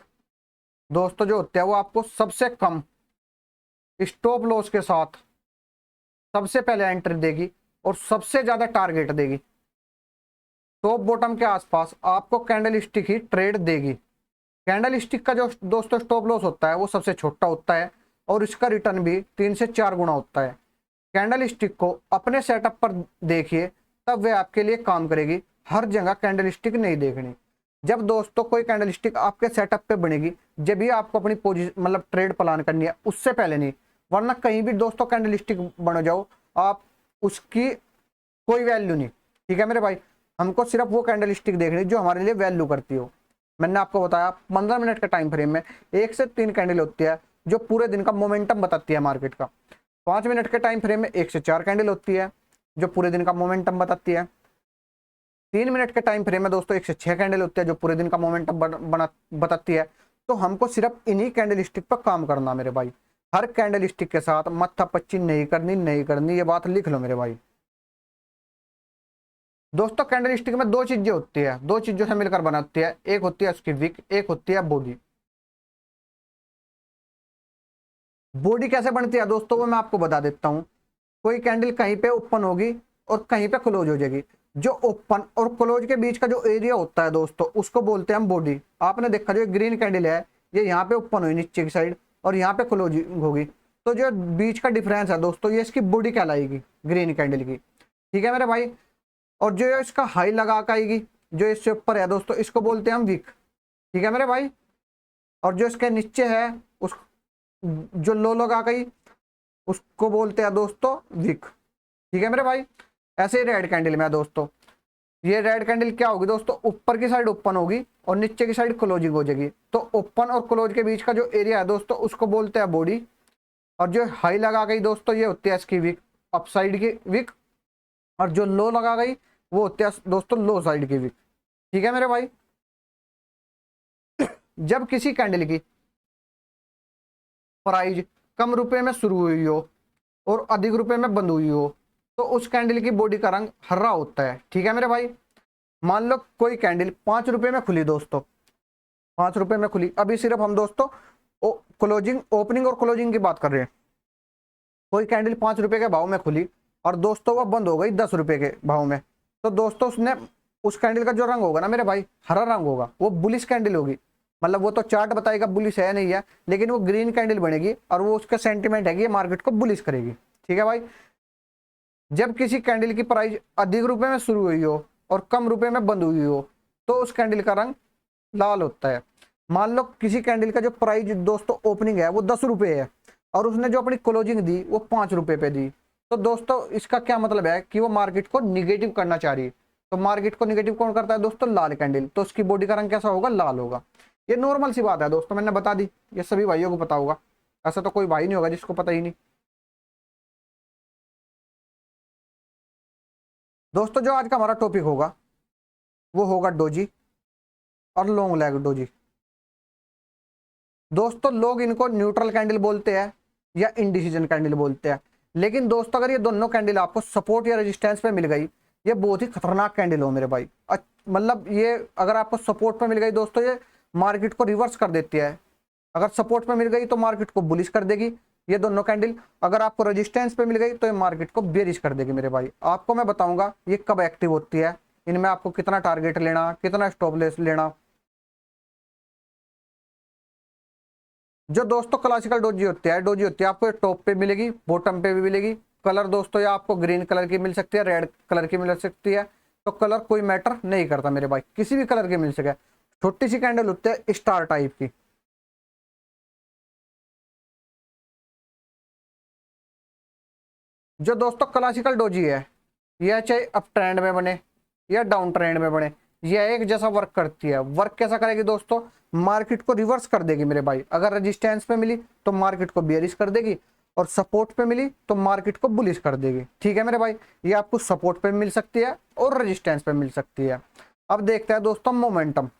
Speaker 1: दोस्तों जो होते हैं वो आपको सबसे कम स्टॉप लॉस के साथ सबसे पहले एंट्री देगी और सबसे ज्यादा टारगेट देगी। टॉप बॉटम के आसपास आपको कैंडलस्टिक ही ट्रेड देगी। कैंडलस्टिक का जो दोस्तों स्टॉप लॉस होता है वो सबसे छोटा होता है और इसका रिटर्न भी 3 से 4 गुना होता है। कैंडलस्टिक को अपने सेटअप पर देखिए, तब वे आपके लिए काम करेगी। हर जगह कैंडलस्टिक नहीं देखनी। जब दोस्तों कोई कैंडलस्टिक आपके सेटअप पे बनेगी, जब भी आपको अपनी पोजीशन मतलब ट्रेड प्लान करनी है, उससे पहले नहीं। वरना कहीं भी दोस्तों कैंडलस्टिक बन जाओ आप, उसकी कोई वैल्यू नहीं। ठीक है मेरे भाई, हमको सिर्फ वो कैंडलस्टिक देखनी जो हमारे लिए वैल्यू करती हो। मैंने आपको बताया 15 मिनट के टाइम फ्रेम में 1 से 3 कैंडल होती है जो पूरे दिन का मोमेंटम बताती है मार्केट का। 5 मिनट के टाइम फ्रेम में 1 से 4 कैंडल होती है जो पूरे दिन का मोमेंटम बताती है। 3 मिनट के टाइम फ्रेम में दोस्तों 1 से 6 कैंडल होती है जो पूरे दिन का मोमेंटम बताती है। तो हमको सिर्फ इन्हीं कैंडलस्टिक पर काम करना मेरे भाई। हर कैंडलस्टिक के साथ माथापच्ची नहीं करनी, ये बात लिख लो मेरे भाई। दोस्तों कैंडलस्टिक में 2 चीजें होती है, 2 चीजों से मिलकर बनाती है। एक होती है उसकी विक, एक होती है बॉडी। बॉडी कैसे बनती है दोस्तों वो मैं आपको बता देता हूं। कोई कैंडल कहीं पे ओपन होगी और कहीं पे क्लोज हो जाएगी। जो ओपन और क्लोज के बीच का जो एरिया होता है दोस्तों उसको बोलते हैं हम बॉडी। आपने देखा जो ग्रीन कैंडल है ये यहाँ पे ओपन हुई नीचे की साइड और यहाँ पे क्लोज होगी, तो जो बीच का डिफरेंस है दोस्तों ये इसकी बॉडी कहलाएगी ग्रीन कैंडल की। ठीक है मेरे भाई। और जो इसका हाई लगा के आएगी जो इससे ऊपर है दोस्तों इसको बोलते हैं हम विक। ठीक है मेरे भाई। और जो इसके नीचे है उस जो लो लगा गई उसको बोलते हैं दोस्तों विक। ठीक है मेरे भाई। ऐसे ही रेड कैंडल में है दोस्तों, ये रेड कैंडल क्या होगी दोस्तों, ऊपर की साइड ओपन होगी और नीचे की साइड क्लोजिंग हो जाएगी। तो ओपन और क्लोज के बीच का जो एरिया है दोस्तों उसको बोलते हैं बॉडी। और जो हाई लगा गई दोस्तों ये होती है इसकी विक, अप साइड की विक। और जो लो लगा गई वो होती है दोस्तों लो साइड की विक। ठीक है मेरे भाई। जब किसी कैंडल की प्राइस कम रुपए में शुरू हुई हो और अधिक रुपए में बंद हुई हो तो उस कैंडल की बॉडी का रंग हरा होता है। ठीक है मेरे भाई। मान लो कोई कैंडल 5 रुपए में खुली दोस्तों, 5 रुपए में खुली। अभी सिर्फ हम दोस्तों क्लोजिंग, ओपनिंग और क्लोजिंग की बात कर रहे हैं। कोई कैंडल 5 रुपए के भाव में खुली और दोस्तों वो बंद हो गई 10 रुपए के भाव में, तो दोस्तों उसने उस कैंडल का जो रंग होगा ना मेरे भाई हरा रंग होगा, वो बुलिश कैंडल होगी। मतलब वो तो चार्ट बताएगा बुलिश है नहीं है, लेकिन वो ग्रीन कैंडल बनेगी और वो उसका सेंटीमेंट है कि ये मार्केट को बुलिश करेगी। ठीक है भाई। जब किसी कैंडल की प्राइस अधिक रुपए में शुरू हुई हो और कम रुपए में बंद हुई हो तो उस कैंडल का रंग लाल होता है। मान लो किसी कैंडल का जो प्राइस दोस्तों ओपनिंग है वो 10 रुपए है और उसने जो अपनी क्लोजिंग दी वो 5 रुपए पे दी, तो दोस्तों इसका क्या मतलब है कि वो मार्केट को निगेटिव करना चाह रही है। तो मार्केट को निगेटिव कौन करता है दोस्तों? लाल कैंडल। तो उसकी बॉडी का रंग कैसा होगा? लाल होगा। ये नॉर्मल सी बात है दोस्तों, मैंने बता दी, ये सभी भाइयों को पता होगा, ऐसा तो कोई भाई नहीं होगा जिसको पता ही नहीं। दोस्तों जो आज का हमारा टॉपिक होगा वो होगा डोजी और लॉन्ग लेग डोजी। दोस्तों लोग इनको न्यूट्रल कैंडल बोलते हैं या इनडिसीजन कैंडल बोलते हैं, लेकिन दोस्तों अगर ये दोनों कैंडल आपको सपोर्ट या रेजिस्टेंस पे मिल गई, ये बहुत ही खतरनाक कैंडल हो मेरे भाई। मतलब ये अगर आपको सपोर्ट पे मिल गई दोस्तों, ये मार्केट को रिवर्स कर देती है। अगर सपोर्ट पे मिल गई तो मार्केट को बुलिश कर देगी ये दोनों कैंडल, अगर आपको रेजिस्टेंस पे मिल गई तो ये मार्केट को बेरिश कर देगी मेरे भाई। आपको मैं बताऊंगा ये कब एक्टिव होती है, इनमें आपको कितना टारगेट लेना, कितना स्टॉप लॉस लेना। जो दोस्तों क्लासिकल डोजी होती है आपको टॉप पे मिलेगी, बॉटम पे भी मिलेगी। कलर दोस्तों या आपको ग्रीन कलर की मिल सकती है, रेड कलर की मिल सकती है। तो कलर कोई मैटर नहीं करता मेरे भाई, किसी भी कलर की मिल सके। छोटी सी कैंडल होती है स्टार टाइप की। जो दोस्तों क्लासिकल डोजी है यह चाहे अप ट्रेंड में बने या डाउन ट्रेंड में बने, यह एक जैसा वर्क करती है। वर्क कैसा करेगी दोस्तों? मार्केट को रिवर्स कर देगी मेरे भाई। अगर रेजिस्टेंस पे मिली तो मार्केट को बेरिश कर देगी और सपोर्ट पे मिली तो मार्केट को बुलिश कर देगी। ठीक है मेरे भाई, ये आपको सपोर्ट पे मिल सकती है और रेजिस्टेंस पे मिल सकती है। अब देखते हैं दोस्तों मोमेंटम।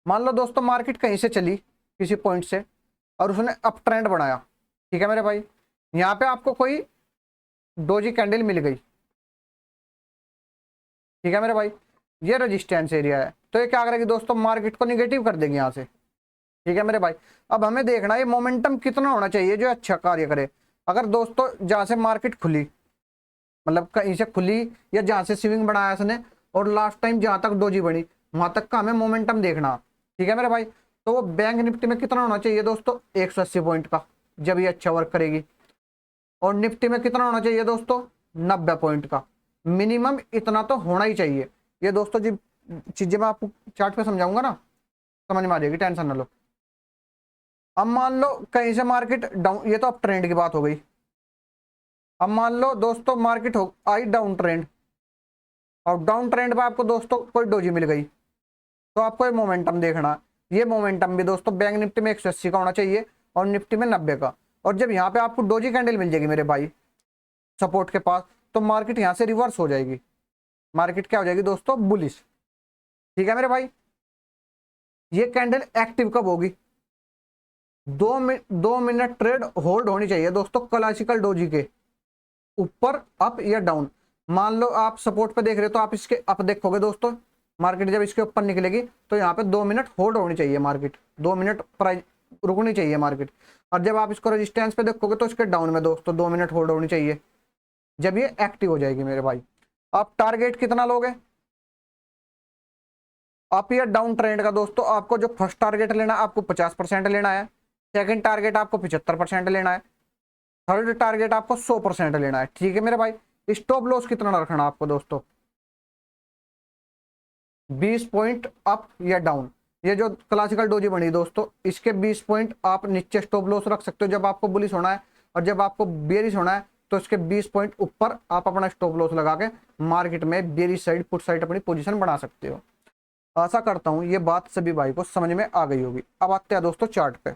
Speaker 1: मान लो दोस्तों मार्केट कहीं से चली किसी पॉइंट से और उसने अप ट्रेंड बनाया, ठीक है मेरे भाई, यहाँ पे आपको कोई डोजी कैंडल मिल गई, ठीक है मेरे भाई, ये रेजिस्टेंस एरिया है, तो ये क्या करेगी दोस्तों? मार्केट को निगेटिव कर देगी यहाँ से। ठीक है मेरे भाई, अब हमें देखना है मोमेंटम कितना होना चाहिए जो अच्छा कार्य करे। अगर दोस्तों जहां से मार्केट खुली, मतलब कहीं से खुली या जहां से स्विंग बनाया इसने और लास्ट टाइम जहां तक डोजी बनी वहां तक का हमें मोमेंटम देखना। ठीक है मेरे भाई, तो वो बैंक निफ्टी में कितना होना चाहिए दोस्तों? 180 पॉइंट का, जब ये अच्छा वर्क करेगी। और निफ्टी में कितना होना चाहिए दोस्तों? 90 पॉइंट का। मिनिमम इतना तो होना ही चाहिए। ये दोस्तों जी चीजें मैं आपको चार्ट पे समझाऊंगा ना, समझ में आ जाएगी, टेंशन ना लो। अब मान लो कहीं से मार्केट डाउन, ये तो अब ट्रेंड की बात हो गई। अब मान लो दोस्तों मार्केट हो आई डाउन ट्रेंड और डाउन ट्रेंड पे आपको दोस्तों कोई डोजी मिल गई, तो आपको ये मोमेंटम देखना। ये मोमेंटम भी दोस्तों बैंक निफ्टी में 180 का होना चाहिए और निफ्टी में 90 का। और जब यहाँ पे आपको डोजी कैंडल मिल जाएगी मेरे भाई सपोर्ट के पास, तो मार्केट यहाँ से रिवर्स हो जाएगी। मार्केट क्या हो जाएगी दोस्तों? बुलिश। ठीक है मेरे भाई, ये कैंडल एक्टिव कब होगी? 2 मिनट ट्रेड होल्ड होनी चाहिए दोस्तों क्लासिकल डोजी के ऊपर, अप या डाउन। मान लो आप सपोर्ट पे देख रहे हो तो आप इसके अप देखोगे दोस्तों, मार्केट जब इसके ऊपर निकलेगी तो यहाँ पे 2 मिनट होल्ड होनी चाहिए मार्केट, 2 मिनट प्राइस रुकनी चाहिए मार्केट। और जब आप इसको रेजिस्टेंस पे देखोगे तो इसके डाउन में दोस्तों 2 मिनट होल्ड होनी चाहिए, जब ये एक्टिव हो जाएगी मेरे भाई। आप टारगेट कितना लोगे अप या डाउन ट्रेंड का? दोस्तों आपको जो फर्स्ट टारगेट लेना है आपको 50% लेना है, सेकंड टारगेट आपको 75% लेना है, थर्ड टारगेट आपको 100% लेना है। ठीक है मेरे भाई, स्टॉप लॉस कितना रखना आपको दोस्तों? 20 पॉइंट अप या डाउन। ये जो क्लासिकल डोजी बनी दोस्तों इसके 20 पॉइंट आप नीचे स्टॉप लॉस रख सकते हो जब आपको बुलिश होना है, और जब आपको बेरिश होना है तो इसके 20 पॉइंट ऊपर आप अपना स्टॉप लॉस लगा के मार्केट में बेरिश साइड पुट साइड अपनी पोजीशन बना सकते हो। आशा करता हूं ये बात सभी भाई को समझ में आ गई होगी। अब आते हैं दोस्तों चार्ट पे।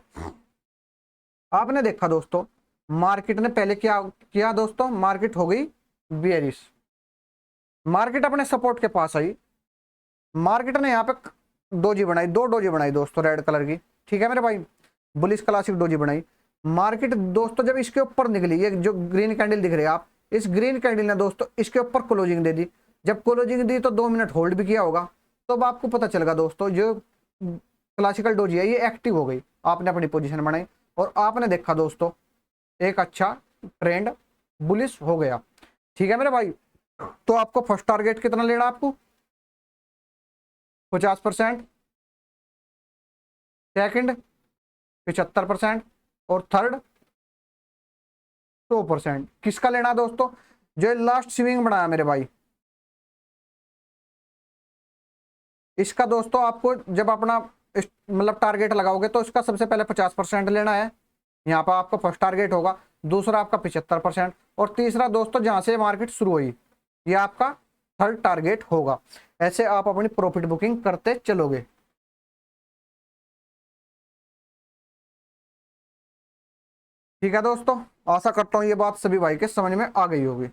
Speaker 1: आपने देखा दोस्तों मार्केट ने पहले क्या किया दोस्तों? मार्केट हो गई बेरिश, मार्केट अपने सपोर्ट के पास आई, मार्केट ने यहाँ पे डोजी बनाई, 2 डोजी बनाई दोस्तों रेड कलर की। ठीक है मेरे भाई, बुलिश क्लासिक डोजी बनाई। मार्केट दोस्तों जब इसके ऊपर निकली, ये जो ग्रीन कैंडल दिख रही है आप, इस ग्रीन कैंडल ने दोस्तों इसके ऊपर क्लोजिंग दे दी। जब क्लोजिंग दी तो 2 मिनट होल्ड भी किया होगा, तो अब आपको पता चलेगा दोस्तों जो क्लासिकल डोजी है ये एक्टिव हो गई। आपने अपनी पोजीशन बनाई और आपने देखा दोस्तों एक अच्छा ट्रेंड बुलिश हो गया। ठीक है मेरे भाई, तो आपको फर्स्ट टारगेट कितना लेना? आपको 50%, सेकंड 75% और थर्ड 100%। किसका लेना है दोस्तों? जो लास्ट स्विंग बनाया मेरे भाई, इसका दोस्तों आपको जब अपना मतलब टारगेट लगाओगे तो इसका सबसे पहले 50% लेना है। यहाँ पर आपका फर्स्ट टारगेट होगा, दूसरा आपका 75% और तीसरा दोस्तों जहां से मार्केट शुरू हुई ये आपका थर्ड टारगेट होगा। ऐसे आप अपनी प्रॉफिट बुकिंग करते चलोगे। ठीक है दोस्तों, आशा करता हूं ये बात सभी भाई के समझ में आ गई होगी।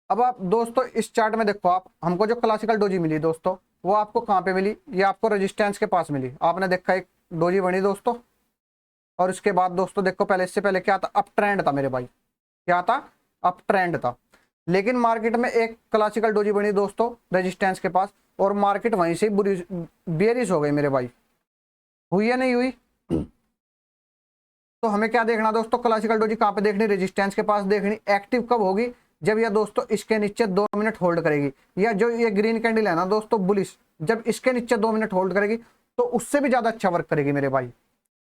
Speaker 1: अब आप दोस्तों इस चार्ट में देखो, आप हमको जो क्लासिकल डोजी मिली दोस्तों वो आपको कहाँ पे मिली? ये आपको रेजिस्टेंस के पास मिली। आपने देखा एक डोजी बनी दोस्तों, और इसके बाद दोस्तों देखो पहले, इससे पहले क्या था? अप ट्रेंड था मेरे भाई। क्या था? अप ट्रेंड था। लेकिन मार्केट में एक क्लासिकल डोजी बनी दोस्तों रेजिस्टेंस के पास, और मार्केट वहीं से बुरी बेरिश हो गई मेरे भाई। हुई या नहीं हुई? तो हमें क्या देखना दोस्तों? क्लासिकल डोजी कहाँ पे देखनी? रेजिस्टेंस के पास देखनी। एक्टिव कब होगी? जब यह दोस्तों इसके नीचे 2 मिनट होल्ड करेगी, या जो ये ग्रीन कैंडल है ना दोस्तों बुलिश, जब इसके नीचे 2 मिनट होल्ड करेगी तो उससे भी ज्यादा अच्छा वर्क करेगी मेरे भाई।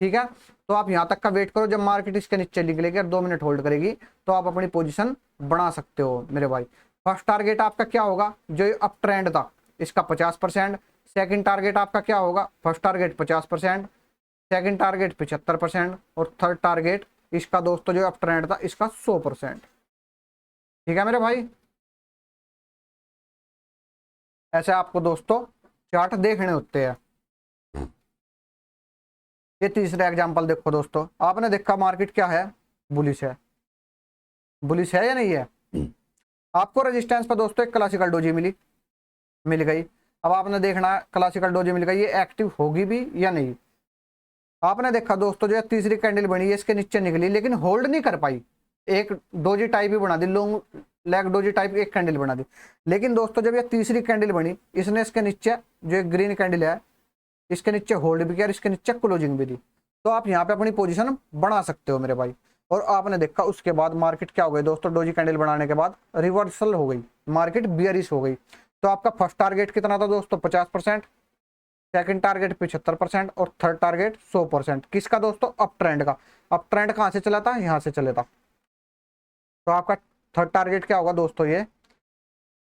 Speaker 1: ठीक है, तो आप यहां तक का वेट करो, जब मार्केट इसके नीचे निकलेगी और 2 मिनट होल्ड करेगी तो आप अपनी पोजीशन बना सकते हो मेरे भाई। फर्स्ट टारगेट आपका क्या होगा? जो अप ट्रेंड था इसका 50%। सेकंड टारगेट आपका क्या होगा? फर्स्ट टारगेट 50%, सेकंड टारगेट 75% और थर्ड टारगेट इसका दोस्तों जो अप ट्रेंड था इसका 100%। ठीक है मेरे भाई, ऐसे आपको दोस्तों चार्ट देखने होते हैं। ये तीसरा एग्जांपल देखो दोस्तों, आपने देखा मार्केट क्या है? बुलिश है। बुलिश है या नहीं है? आपको रेजिस्टेंस पर दोस्तों एक क्लासिकल डोजी मिल गई। अब आपने देखना है क्लासिकल डोजी मिल गई, ये एक्टिव होगी भी या नहीं। आपने देखा दोस्तों जो तीसरी कैंडल बनी है इसके नीचे निकली लेकिन होल्ड नहीं कर पाई, एक डोजी टाइप ही बना दी, लॉन्ग लेग डोजी टाइप एक कैंडल बना दी। लेकिन दोस्तों जब ये तीसरी कैंडल बनी इसने इसके नीचे जो ग्रीन कैंडल है इसके नीचे होल्ड भी किया और इसके नीचे क्लोजिंग भी दी, तो आप यहाँ पे अपनी पोजीशन बना सकते हो मेरे भाई। और आपने देखा उसके बाद मार्केट क्या हो गई दोस्तों? डोजी कैंडल बनाने के बाद रिवर्सल हो गई, मार्केट बियरिश हो गई। तो आपका फर्स्ट टारगेट कितना था दोस्तों? 50%, सेकंड टारगेट 75% और थर्ड टारगेट 100%। किसका दोस्तों? अप ट्रेंड का। अप ट्रेंड कहाँ से चला था? यहाँ से चले था। तो आपका थर्ड टारगेट क्या होगा दोस्तों? ये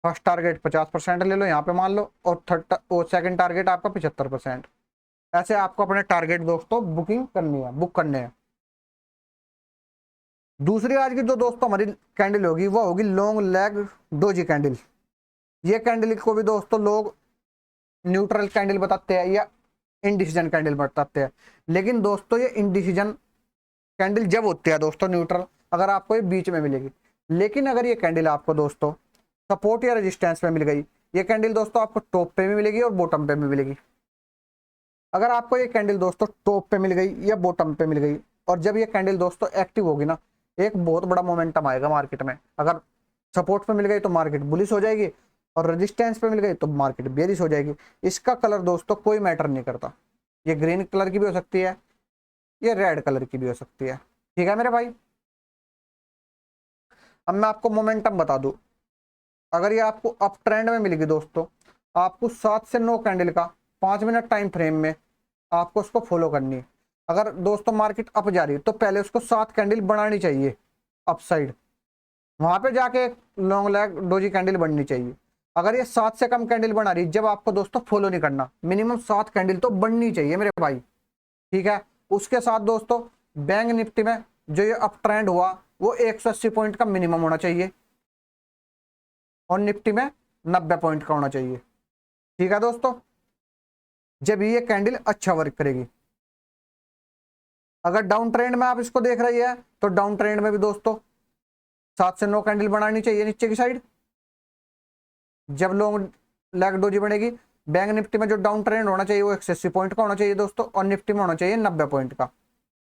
Speaker 1: फर्स्ट टारगेट 50% ले लो यहाँ पे मान लो, और सेकंड टारगेट आपका 75%। ऐसे आपको अपने टारगेट दोस्तों बुकिंग करनी है, बुक करने हैं। दूसरी आज की जो दोस्तों हमारी कैंडल होगी वो होगी लॉन्ग लेग डोजी कैंडल। ये कैंडल को भी दोस्तों लोग न्यूट्रल कैंडल बताते हैं या इनडिसीजन कैंडल बताते हैं, लेकिन दोस्तों ये इनडिसीजन कैंडल जब होती है दोस्तों न्यूट्रल, अगर आपको ये बीच में मिलेगी। लेकिन अगर ये कैंडल आपको दोस्तों सपोर्ट या रेजिस्टेंस में मिल गई, ये कैंडल दोस्तों आपको टॉप पे भी मिलेगी और बॉटम पे भी मिलेगी। अगर आपको ये कैंडल दोस्तों टॉप पे मिल गई या बॉटम पे मिल गई, और जब ये कैंडल दोस्तों एक्टिव होगी ना, एक बहुत बड़ा मोमेंटम आएगा मार्केट में। अगर सपोर्ट पे मिल गई तो मार्केट बुलिश हो जाएगी, और रेजिस्टेंस पे मिल गई तो मार्केट बेरिश हो जाएगी। इसका कलर दोस्तों कोई मैटर नहीं करता, ये ग्रीन कलर की भी हो सकती है, ये रेड कलर की भी हो सकती है। ठीक है मेरे भाई, अब मैं आपको मोमेंटम बता दूं। अगर ये आपको अप ट्रेंड में मिलेगी दोस्तों, आपको 7 से 9 कैंडल का 5 मिनट टाइम फ्रेम में आपको उसको फॉलो करनी है। अगर दोस्तों मार्केट अप जा रही है तो पहले उसको 7 कैंडल बनानी चाहिए अप साइड, वहां पे जाके लॉन्ग लेग डोजी कैंडल बननी चाहिए। अगर ये 7 से कम कैंडल बना रही है, जब आपको दोस्तों फॉलो नहीं करना, मिनिमम 7 कैंडल तो बननी चाहिए मेरे भाई। ठीक है, उसके साथ दोस्तों बैंक निफ्टी में जो ये अप ट्रेंड हुआ वो 180 पॉइंट का मिनिमम होना चाहिए, और निफ्टी में 90 पॉइंट का होना चाहिए। ठीक है दोस्तों, जब ये कैंडल अच्छा वर्क करेगी। अगर डाउन ट्रेंड में आप इसको देख रही है तो डाउन ट्रेंड में भी दोस्तों 7 से 9 कैंडल बनानी चाहिए नीचे की साइड, जब लॉन्ग लेग डोजी बनेगी। बैंक निफ्टी में जो डाउन ट्रेंड होना चाहिए वो 180 पॉइंट का होना चाहिए दोस्तों, और निफ्टी में होना चाहिए 90 पॉइंट का।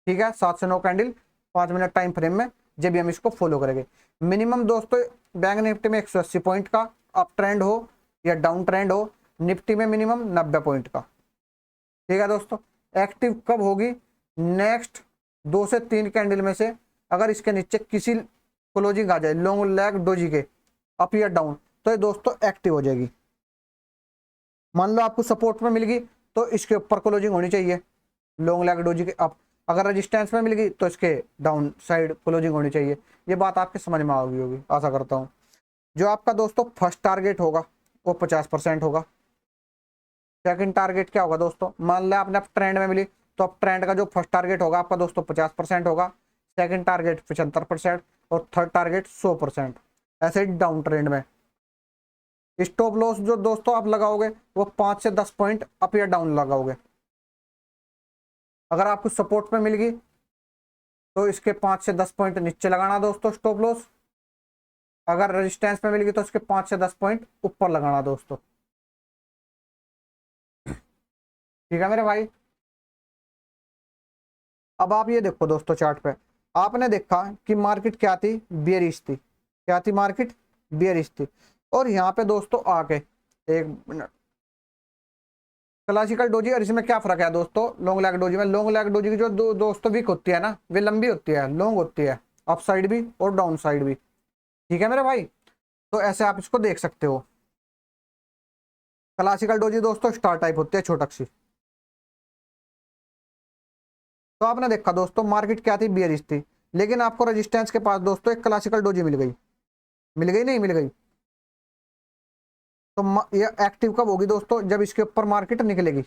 Speaker 1: ठीक है, 7 से 9 कैंडल 5 मिनट टाइम फ्रेम में, जब भी हम इसको फॉलो करेंगे। मिनिमम दोस्तों बैंक निफ्टी में 180 पॉइंट का अप ट्रेंड हो या डाउन ट्रेंड हो, निफ्टी में मिनिमम 90 पॉइंट का। ठीक है दोस्तों, एक्टिव कब होगी? नेक्स्ट 2 से 3 कैंडल में से अगर इसके नीचे किसी क्लोजिंग आ जाए लॉन्ग लेग डोजी के अप या डाउन, तो ये दोस्तों एक्टिव हो जाएगी। मान लो आपको सपोर्ट में मिल गई तो इसके ऊपर क्लोजिंग होनी चाहिए लॉन्ग लेग डोजी के अप, अगर रेजिस्टेंस में मिल गई तो इसके डाउन साइड क्लोजिंग होनी चाहिए। ये बात आपके समझ में आ गई होगी आशा करता हूँ। जो आपका दोस्तों फर्स्ट टारगेट होगा वो 50% होगा। सेकंड टारगेट क्या होगा दोस्तों, मान लिया आपने ट्रेंड में मिली तो अब ट्रेंड का जो फर्स्ट टारगेट होगा आपका दोस्तों 50% होगा, सेकंड टारगेट 75% और थर्ड टारगेट 100%। ऐसे ही डाउन ट्रेंड में स्टॉप लॉस जो दोस्तों आप लगाओगे वो 5 से 10 पॉइंट अप या डाउन लगाओगे। अगर आपको सपोर्ट पे मिल गई तो इसके 5 से 10 पॉइंट नीचे लगाना दोस्तों स्टॉप लॉस। अगर रेजिस्टेंस पे मिल गई तो इसके 5 से 10 पॉइंट ऊपर लगाना दोस्तों। ठीक है मेरे भाई। अब आप ये देखो दोस्तों चार्ट पे, आपने देखा कि मार्केट क्या थी, बियरिश थी। क्या थी मार्केट, बियरिश थी। और यहाँ पे दोस्तों आके एक मिनट, क्लासिकल डोजी और इसमें क्या फर्क है दोस्तों, लॉन्ग लैग डोजी में। लॉन्ग लैग डोजी की जो दोस्तों वीक होती है ना, वे लंबी होती है, लॉन्ग होती है, अप साइड भी और डाउन साइड भी। ठीक है मेरे भाई, तो ऐसे आप इसको देख सकते हो। क्लासिकल डोजी दोस्तों स्टार टाइप होती है छोटक सी। तो आपने देखा दोस्तों मार्केट क्या थी, बियरिश थी, लेकिन आपको रेजिस्टेंस के पास दोस्तों एक क्लासिकल डोजी मिल गई। मिल गई नहीं मिल गई, तो ये एक्टिव कब होगी दोस्तों, जब इसके ऊपर मार्केट निकलेगी।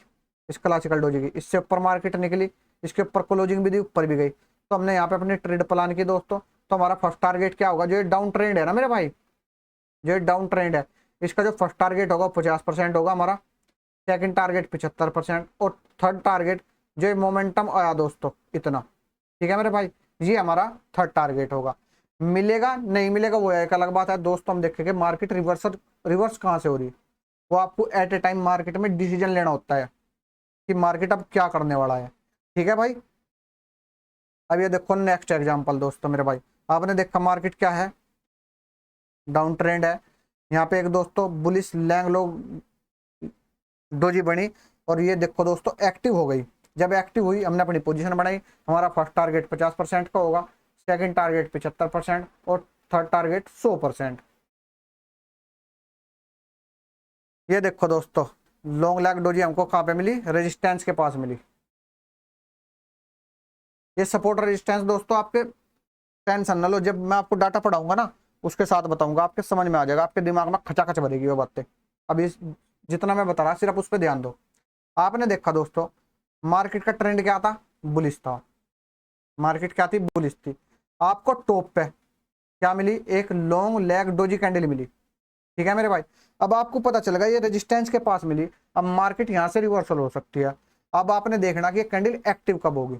Speaker 1: इस क्लासिकल डोजी की इससे ऊपर मार्केट निकली, इसके ऊपर क्लोजिंग भी दी, ऊपर भी गई, तो हमने यहाँ पे अपनी ट्रेड प्लान की दोस्तों। तो हमारा फर्स्ट टारगेट क्या होगा, जो ये डाउन ट्रेंड है ना मेरे भाई, जो ये डाउन ट्रेंड है, इसका जो फर्स्ट टारगेट होगा 50% होगा हमारा, सेकंड टारगेट 75% और थर्ड टारगेट जो मोमेंटम आया दोस्तों इतना। ठीक है मेरे भाई, ये हमारा थर्ड टारगेट होगा। मिलेगा नहीं मिलेगा वो एक अलग बात है दोस्तों। हम देखेंगे मार्केट रिवर्स कहाँ से हो रही है, वो आपको एट ए टाइम मार्केट में डिसीजन लेना होता है कि मार्केट अब क्या करने वाला है। ठीक है भाई। अब ये देखो नेक्स्ट एग्जांपल दोस्तों मेरे भाई, आपने देखा मार्केट क्या है, डाउन ट्रेंड है। यहाँ पे एक दोस्तों बुलिश लैंग लो डोजी बनी और ये देखो दोस्तों एक्टिव हो गई। जब एक्टिव हुई हमने अपनी पोजीशन बनाई, हमारा फर्स्ट टारगेट 50% का होगा, सेकंड टारगेट 75% और थर्ड टारगेट 100%। ये देखो दोस्तों लॉन्ग लैग डोजी हमको कहाँ पे मिली, रेजिस्टेंस के पास मिली। ये सपोर्ट रेजिस्टेंस दोस्तों आपके टेंशन न लो, जब मैं आपको डाटा पढ़ाऊंगा ना उसके साथ बताऊंगा, आपके समझ में आ जाएगा, आपके दिमाग में खचाखच भरेगी वो बातें। अभी जितना मैं बता रहा सिर्फ उस पर ध्यान दो। आपने देखा दोस्तों मार्केट का ट्रेंड क्या था, बुलिश था। मार्केट क्या थी, बुलिश थी। आपको टॉप पे क्या मिली, एक लॉन्ग लैग डोजी कैंडल मिली। ठीक है मेरे भाई। अब आपको पता चलेगा ये रेजिस्टेंस के पास मिली, अब मार्केट यहां से रिवर्सल हो सकती है। अब आपने देखना कि ये कैंडल एक्टिव कब होगी।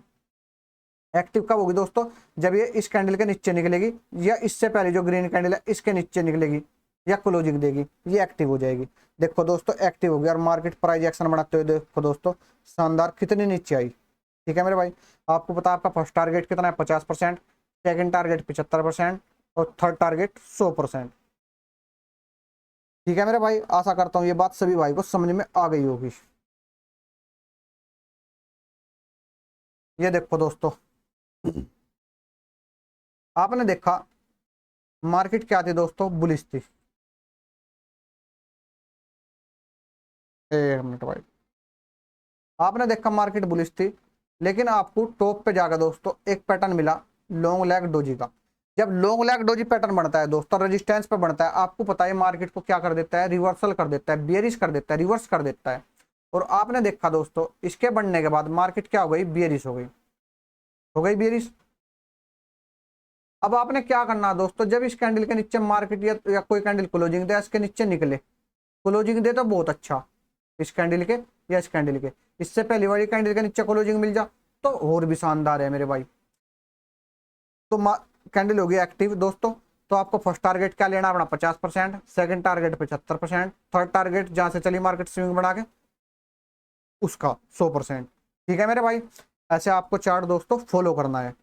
Speaker 1: एक्टिव कब होगी दोस्तों, जब ये इस कैंडल के नीचे निकलेगी या इससे पहले जो ग्रीन कैंडल है इसके नीचे निकलेगी या क्लोजिंग देगी, ये एक्टिव हो जाएगी। देखो दोस्तों एक्टिव हो गया और मार्केट प्राइस एक्शन बनाते हुए देखो दोस्तों शानदार कितनी नीचे आई। ठीक है मेरे भाई। आपको पता है आपका फर्स्ट टारगेट कितना है, 50%, सेकंड टारगेट 75% और थर्ड टारगेट 100%। ठीक है मेरे भाई, आशा करता हूँ ये बात सभी भाई को समझ में आ गई होगी। ये देखो दोस्तों आपने देखा मार्केट क्या थी दोस्तों, बुलिश थी। एक मिनट भाई, आपने देखा मार्केट बुलिश थी, लेकिन आपको टॉप पे जाकर दोस्तों एक पैटर्न मिला लॉन्ग लैग डोजी का। जब लॉन्ग लैग डोजी पैटर्न बनता है दोस्तों, रेजिस्टेंस पे बनता है, आपको पता है मार्केट को क्या कर देता है, रिवर्सल कर देता है, बियरिश कर देता है, रिवर्स कर देता है। और आपने देखा दोस्तों इसके बनने के बाद मार्केट क्या हो गई, बियरिश हो गई। हो गई बियरिश। अब आपने क्या करना दोस्तों, जब इस कैंडल के नीचे मार्केट या कोई कैंडल क्लोजिंग दे, इसके नीचे निकले, क्लोजिंग दे तो बहुत अच्छा, इस कैंडल के या इस कैंडल के, इससे पहली वाली कैंडल के नीचे क्लोजिंग मिल जा तो और भी शानदार है मेरे भाई। तो कैंडल होगी एक्टिव दोस्तों। तो आपको फर्स्ट टारगेट क्या लेना अपना 50%, सेकंड टारगेट 75%, थर्ड टारगेट जहां से चली मार्केट स्विंग बना के उसका 100%। ठीक है मेरे भाई, ऐसे आपको चार्ट दोस्तों फॉलो करना है।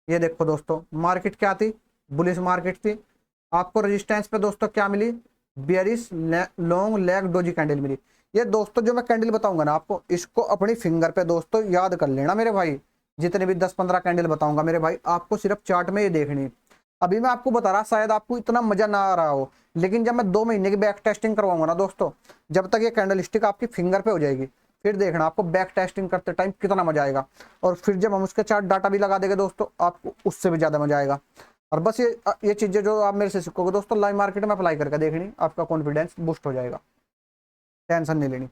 Speaker 1: ये देखो दोस्तों मार्केट क्या थी, बुलिश मार्केट थी। आपको रेजिस्टेंस पे दोस्तों क्या मिली, bearish long leg doji candle मिली। ये दोस्तों जो मैं कैंडल बताऊंगा ना आपको, इसको अपनी फिंगर पे दोस्तों याद कर लेना मेरे भाई। जितने भी 10-15 कैंडल बताऊंगा मेरे भाई, आपको सिर्फ चार्ट में ये देखनी। अभी मैं आपको बता रहा शायद आपको इतना मजा ना आ रहा हो, लेकिन जब मैं 2 महीने की बैक टेस्टिंग करवाऊंगा ना दोस्तों, जब तक ये कैंडल स्टिक आपकी फिंगर पे हो जाएगी, फिर देखना आपको बैक टेस्टिंग करते टाइम कितना मजा आएगा, और फिर जब हम उसके चार्ट डाटा भी लगा देंगे दोस्तों, आपको उससे भी ज्यादा मजा आएगा। और बस ये चीजें जो आप मेरे से सीखोगे दोस्तों, लाइव मार्केट में अप्लाई करके देखनी, आपका कॉन्फिडेंस बूस्ट हो जाएगा, टेंशन नहीं लेनी।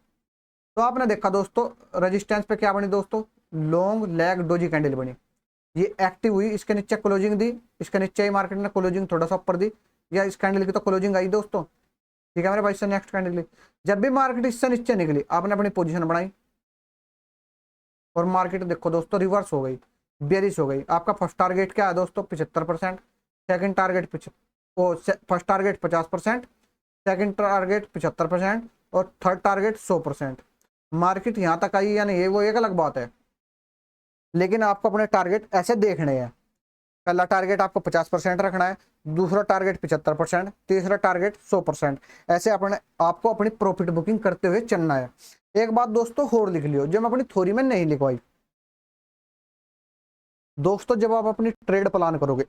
Speaker 1: तो आपने देखा दोस्तों रेजिस्टेंस पे क्या बनी दोस्तों, लॉन्ग लेग डोजी कैंडल बनी, ये एक्टिव हुई, इसके नीचे क्लोजिंग दी, इसके नीचे ही मार्केट ने क्लोजिंग थोड़ा सा ऊपर दी, या इस कैंडल की तो क्लोजिंग आई दोस्तों, ठीक है मेरे भाई। इससे नेक्स्ट कैंडल, जब भी मार्केट इससे नीचे निकली आपने अपनी पोजीशन बनाई, और मार्केट देखो दोस्तों रिवर्स हो गई, बेरिश हो गई। आपका फर्स्ट टारगेट क्या है दोस्तों, 75%, second target first target 50%, second target 75%, और थर्ड टारगेट 100%। मार्केट यहाँ तक आई या नहीं है वो एक अलग बात है, लेकिन आपको अपने टारगेट ऐसे देखने हैं। पहला टारगेट आपको 50% रखना है, दूसरा टारगेट 75%, तीसरा टारगेट 100%। ऐसे अपने आपको अपनी प्रॉफिट बुकिंग करते हुए चलना है। एक बात दोस्तों और लिख लियो, जो मैं अपनी थ्योरी में नहीं लिखवाई दोस्तों, जब आप अपनी ट्रेड प्लान करोगे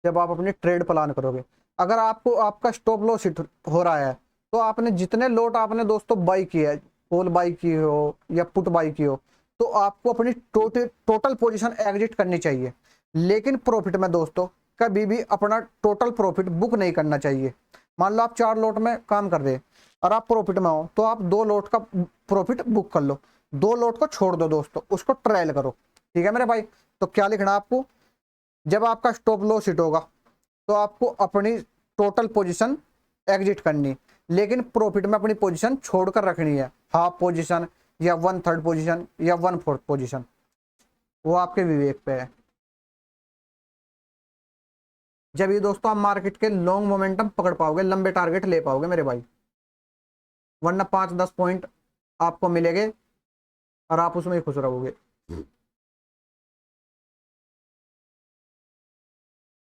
Speaker 1: जब आप अपनी ट्रेड प्लान करोगे, अगर आपको आपका स्टॉप लॉस हिट हो रहा है, तो आपने जितने लोट आपने दोस्तों बाई किया है, कॉल बाई की हो या पुट बाई की हो, तो आपको अपनी टोटल पोजीशन एग्जिट करनी चाहिए। लेकिन प्रॉफिट में दोस्तों कभी भी अपना टोटल प्रॉफिट बुक नहीं करना चाहिए। मान लो आप 4 लोट में काम कर रहे हैं और आप प्रॉफिट में हो, तो आप 2 लोट का प्रॉफिट बुक कर लो, 2 लोट को छोड़ दो दोस्तों, उसको ट्रायल करो, ठीक है मेरे भाई। तो क्या लिखना आपको, जब आपका स्टॉप लॉस हिट होगा तो आपको अपनी टोटल पोजीशन एग्जिट करनी, लेकिन प्रॉफिट में अपनी पोजीशन छोड़कर रखनी है, हाफ पोजीशन या 1/3 पोजीशन या 1/4 पोजीशन, वो आपके विवेक पे है। जब ये दोस्तों आप मार्केट के लॉन्ग मोमेंटम पकड़ पाओगे, लंबे टारगेट ले पाओगे मेरे भाई, वरना 5-10 पॉइंट आपको मिलेंगे और आप उसमें ही खुश रहोगे।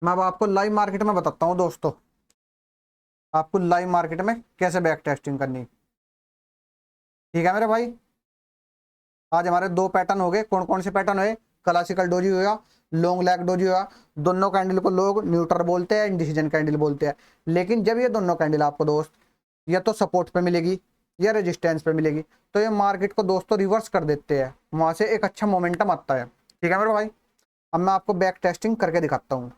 Speaker 1: मैं अब आपको लाइव मार्केट में बताता हूँ दोस्तों, आपको लाइव मार्केट में कैसे बैक टेस्टिंग करनी, ठीक है मेरे भाई। आज हमारे 2 पैटर्न हो गए, कौन कौन से पैटर्न हुए, क्लासिकल डोजी हुआ, लॉन्ग लैग डोजी हुआ। दोनों कैंडल को लोग न्यूट्रल बोलते हैं, इंडिसीजन कैंडल बोलते हैं। लेकिन जब ये दोनों कैंडल आपको दोस्त या तो सपोर्ट पे मिलेगी या रेजिस्टेंस पे मिलेगी, तो ये मार्केट को दोस्तों रिवर्स कर देते हैं, वहां से एक अच्छा मोमेंटम आता है, ठीक है मेरे भाई। अब मैं आपको बैक टेस्टिंग करके दिखाता हूँ।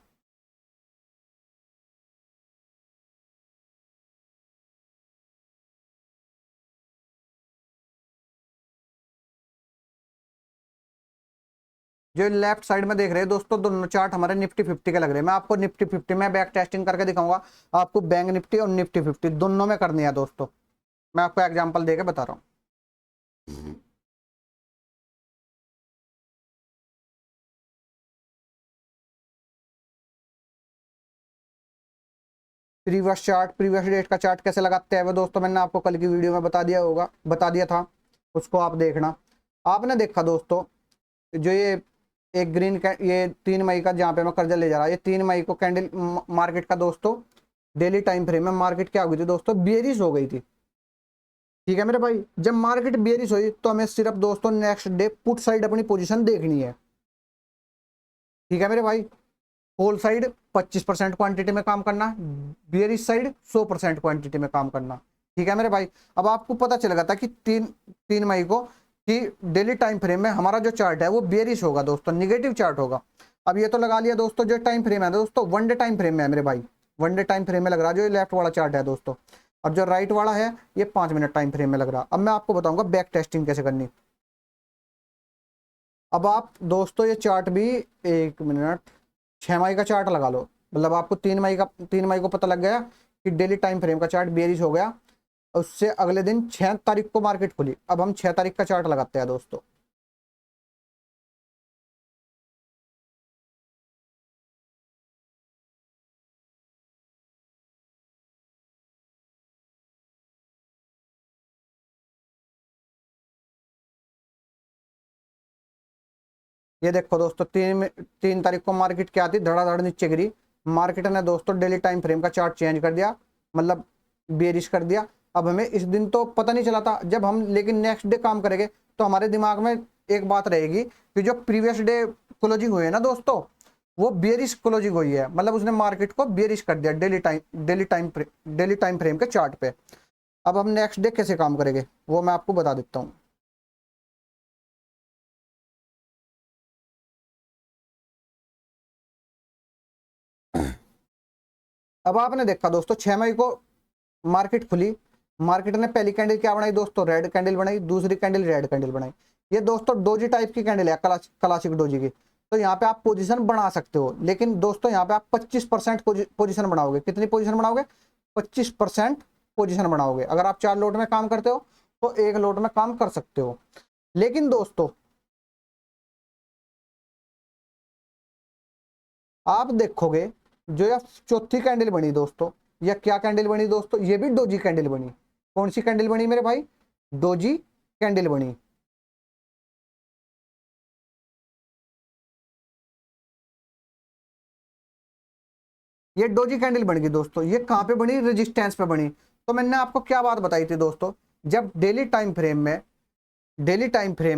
Speaker 1: जो लेफ्ट साइड में देख रहे हैं दोस्तों, दोनों चार्ट हमारे निफ्टी 50 के लग रहे हैं। मैं आपको निफ्टी 50 में बैक टेस्टिंग करके दिखाऊंगा, आपको बैंक निफ्टी और निफ्टी 50 दोनों में करनी है दोस्तों। मैं आपको एग्जांपल देके बता रहा हूँ। प्रीवियस डेट का चार्ट कैसे लगाते हैं वो दोस्तों मैंने आपको कल की वीडियो में बता दिया था, उसको आप देखना। आपने देखा दोस्तों, जो ये एक ग्रीन ये 3 मई का जहाँ पे मैं कर्जा ले जा रहा, ये 3 मई को कैंडल मार्केट का दोस्तों डेली टाइम फ्रेम में मार्केट क्या हो गई थी दोस्तों, बेयरिश हो गई थी, ठीक है मेरे भाई। जब मार्केट बेयरिश हुई तो हमें सिर्फ दोस्तों नेक्स्ट डे पुट साइड अपनी पोजीशन देखनी है, ठीक है मेरे भाई। होल साइड 25% क्वांटिटी में काम करना, बियरिश साइड 100% क्वांटिटी में काम करना, ठीक है मेरे भाई। अब आपको पता चलेगा था कि 3 मई को कि डेली टाइम फ्रेम में हमारा जो चार्ट है वो बियरिश होगा दोस्तों, निगेटिव चार्ट होगा। अब ये तो लगा लिया दोस्तों, जो टाइम फ्रेम है दोस्तों 1 डे टाइम फ्रेम में है मेरे भाई, 1 डे टाइम फ्रेम में लग रहा है जो लेफ्ट वाला चार्ट है दोस्तों, और जो राइट वाला है ये 5 मिनट टाइम फ्रेम में लग रहा। अब मैं आपको बताऊंगा बैक टेस्टिंग कैसे करनी। अब आप दोस्तों ये चार्ट भी 1 मिनट 6 मई का चार्ट लगा लो, मतलब आपको 3 मई को पता लग गया कि डेली टाइम फ्रेम का चार्ट बेरिश हो गया। उससे अगले दिन 6 तारीख को मार्केट खुली। अब हम 6 तारीख का चार्ट लगाते हैं दोस्तों। ये देखो दोस्तों, 3 तारीख को मार्केट क्या थी, धड़ाधड़ नीचे गिरी। मार्केट ने दोस्तों डेली टाइम फ्रेम का चार्ट चेंज कर दिया, मतलब बेरिश कर दिया। अब हमें इस दिन तो पता नहीं चला था, जब हम लेकिन नेक्स्ट डे काम करेंगे तो हमारे दिमाग में एक बात रहेगी कि जो प्रीवियस डे क्लोजिंग हुई है ना दोस्तों, वो बेरिश क्लोजिंग हुई है, मतलब उसने मार्केट को बेरिश कर दिया डेली टाइम फ्रेम के चार्ट पे। अब हम नेक्स्ट डे कैसे काम करेंगे वो मैं आपको बता देता हूँ। अब आपने देखा दोस्तों 6 मई को मार्केट खुली, मार्केट ने पहली कैंडल क्या बनाई दोस्तों, रेड कैंडल बनाई, दूसरी कैंडल रेड कैंडल बनाई। ये दोस्तों डोजी टाइप की कैंडल है, क्लासिक डोजी की। तो यहाँ पे आप पोजीशन बना सकते हो, लेकिन दोस्तों यहाँ पे आप 25% पोजीशन बनाओगे। कितनी पोजीशन बनाओगे, 25% पोजीशन बनाओगे। अगर आप 4 लोट में काम करते हो तो 1 लोट में काम कर सकते हो। लेकिन दोस्तों आप देखोगे जो यह चौथी कैंडल बनी दोस्तों, यह क्या कैंडल बनी दोस्तों, ये भी डोजी कैंडल बनी। कौन सी कैंडल बनी मेरे भाई, डोजी कैंडल बनी। ये डोजी कैंडल बन गई दोस्तों। ये कहां पे बनी, रेजिस्टेंस पे बनी। तो मैंने आपको क्या बात बताई थी दोस्तों, जब डेली टाइम फ्रेम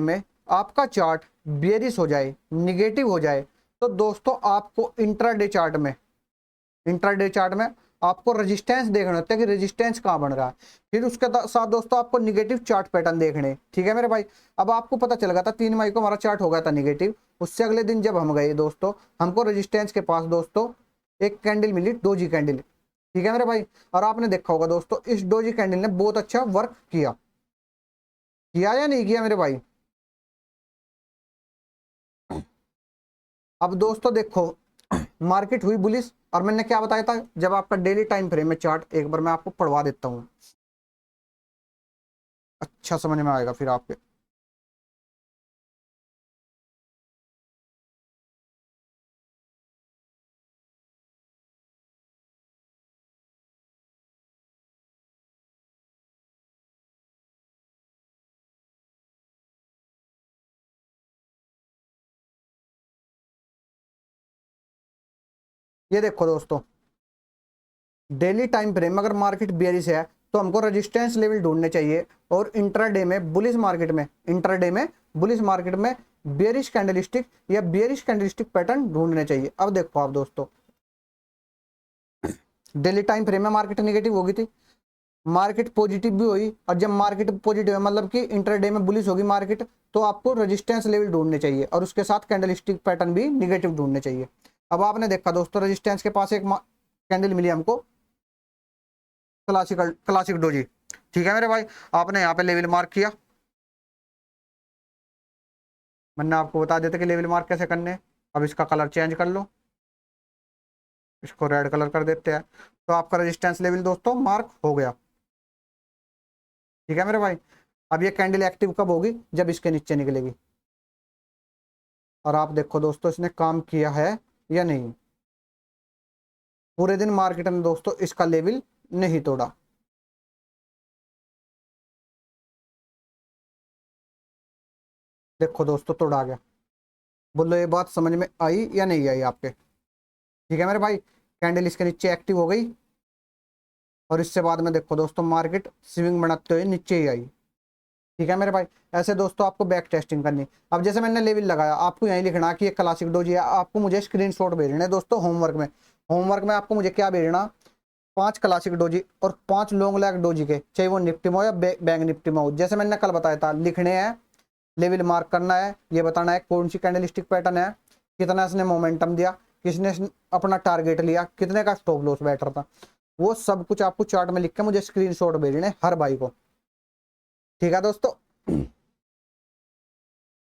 Speaker 1: में आपका चार्ट बेयरिश हो जाए, निगेटिव हो जाए, तो दोस्तों आपको इंट्राडे चार्ट में आपको रेजिस्टेंस देखना होता है कि रेजिस्टेंस कहां बन रहा है। फिर उसके साथ दोस्तों आपको निगेटिव चार्ट पैटर्न देखने, ठीक है मेरे भाई। अब आपको पता चल गया था 3 मई को हमारा चार्ट हो गया था निगेटिव। उससे अगले दिन जब हम गए दोस्तों, हमको रेजिस्टेंस के पास दोस्तों एक कैंडल मिली, डोजी कैंडल, ठीक है मेरे भाई। और आपने देखा होगा दोस्तों इस डोजी कैंडल ने बहुत अच्छा वर्क किया, किया या नहीं किया मेरे भाई। अब दोस्तों देखो मार्केट हुई बुलिश, और मैंने क्या बताया था, जब आपका डेली टाइम फ्रेम में चार्ट, एक बार मैं आपको पढ़वा देता हूं, अच्छा समझ में आएगा फिर आपके। ये देखो दोस्तों डेली टाइम फ्रेम में अगर मार्केट बेयरिश है तो हमको रेजिस्टेंस लेवल ढूंढने चाहिए, और इंट्राडे में बुलिश मार्केट में बेयरिश कैंडलस्टिक या बेयरिश कैंडलस्टिक पैटर्न ढूंढने चाहिए। अब देखो आप दोस्तों डेली टाइम फ्रेम में मार्केट नेगेटिव हो गई थी, मार्केट पॉजिटिव भी हुई, और जब मार्केट पॉजिटिव है मतलब कि इंटरडे में बुलिश होगी मार्केट, तो आपको रेजिस्टेंस लेवल ढूंढने चाहिए, और उसके साथ कैंडलस्टिक पैटर्न भी निगेटिव ढूंढने चाहिए। अब आपने देखा दोस्तों रेजिस्टेंस के पास एक कैंडल मिली हमको, क्लासिक डोजी, ठीक है मेरे भाई। आपने यहाँ पे लेवल मार्क किया, मैंने आपको बता देता कि लेवल मार्क कैसे करने। अब इसका कलर चेंज कर लो, इसको रेड कलर कर देते हैं, तो आपका रेजिस्टेंस लेवल दोस्तों मार्क हो गया, ठीक है मेरे भाई। अब ये कैंडल एक्टिव कब होगी, जब इसके नीचे निकलेगी। और आप देखो दोस्तों इसने काम किया है या नहीं। पूरे दिन मार्केट ने दोस्तों इसका लेवल नहीं तोड़ा। देखो दोस्तों तोड़ा गया। बोलो ये बात समझ में आई या नहीं आई आपके, ठीक है मेरे भाई। कैंडल इसके नीचे एक्टिव हो गई, और इससे बाद में देखो दोस्तों मार्केट स्विंग बनाते हुए नीचे ही आई, ठीक है मेरे भाई। ऐसे दोस्तों आपको बैक टेस्टिंग करनी। अब जैसे मैंने लेवल लगाया, आपको यही लिखना कि ये क्लासिक डोजी है। आपको मुझे स्क्रीनशॉट भेजने दोस्तों होमवर्क में आपको मुझे क्या भेजना, 5 क्लासिक डोजी और 5 लॉन्ग लैग डोजी के, चाहे वो निफ्टी में हो या बैंक निफ्टी में हो, जैसे मैंने कल बताया था, लिखने हैं, लेवल मार्क करना है, ये बताना है कौन सी कैंडलस्टिक पैटर्न है, कितना इसने मोमेंटम दिया, किसने अपना टारगेट लिया, कितने का स्टॉप लॉस बैटर था, वो सब कुछ आपको चार्ट में लिख के मुझे स्क्रीनशॉट भेजने हर भाई को, ठीक है दोस्तों।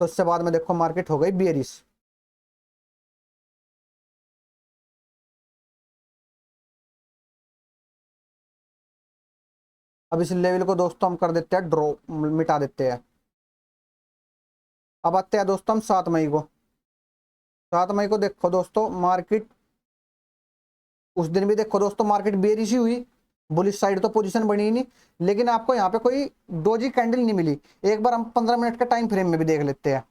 Speaker 1: तो उससे बाद में देखो मार्केट हो गई बियरिश। अब इस लेवल को दोस्तों हम कर देते हैं ड्रॉ, मिटा देते हैं। अब आते हैं दोस्तों हम 7 मई को। 7 मई को देखो दोस्तों मार्केट, उस दिन भी देखो दोस्तों मार्केट बेरिश ही हुई, बुलिश साइड तो पोजीशन बनी ही नहीं, लेकिन आपको यहाँ पे कोई डोजी कैंडल नहीं मिली। एक बार हम 15 मिनट के टाइम फ्रेम में भी देख लेते हैं,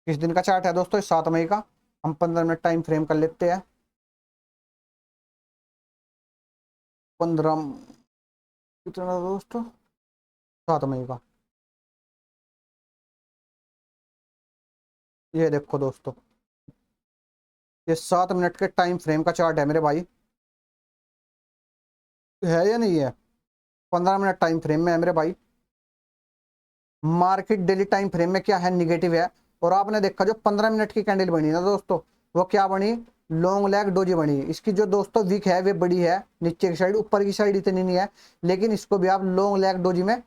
Speaker 1: किस दिन का चार्ट है दोस्तों, 7 मई का। हम 15 मिनट टाइम फ्रेम कर लेते हैं, 15 कितना दोस्तों, 7 मई का। ये देखो दोस्तों ये 7 मिनट के टाइम फ्रेम का चार्ट है मेरे भाई। है या नहीं है? 15 मिनट टाइम फ्रेम में है मेरे भाई। मार्केट डेली टाइम फ्रेम में क्या है, निगेटिव है। और आपने देखा जो 15 मिनट की कैंडल बनी ना दोस्तों, वो क्या बनी, लॉन्ग लैग डोजी बनी। इसकी जो दोस्तों विक है वे बड़ी है, नीचे की साइड, ऊपर की साइड इतनी नहीं है, लेकिन इसको भी आप लॉन्ग लैग डोजी में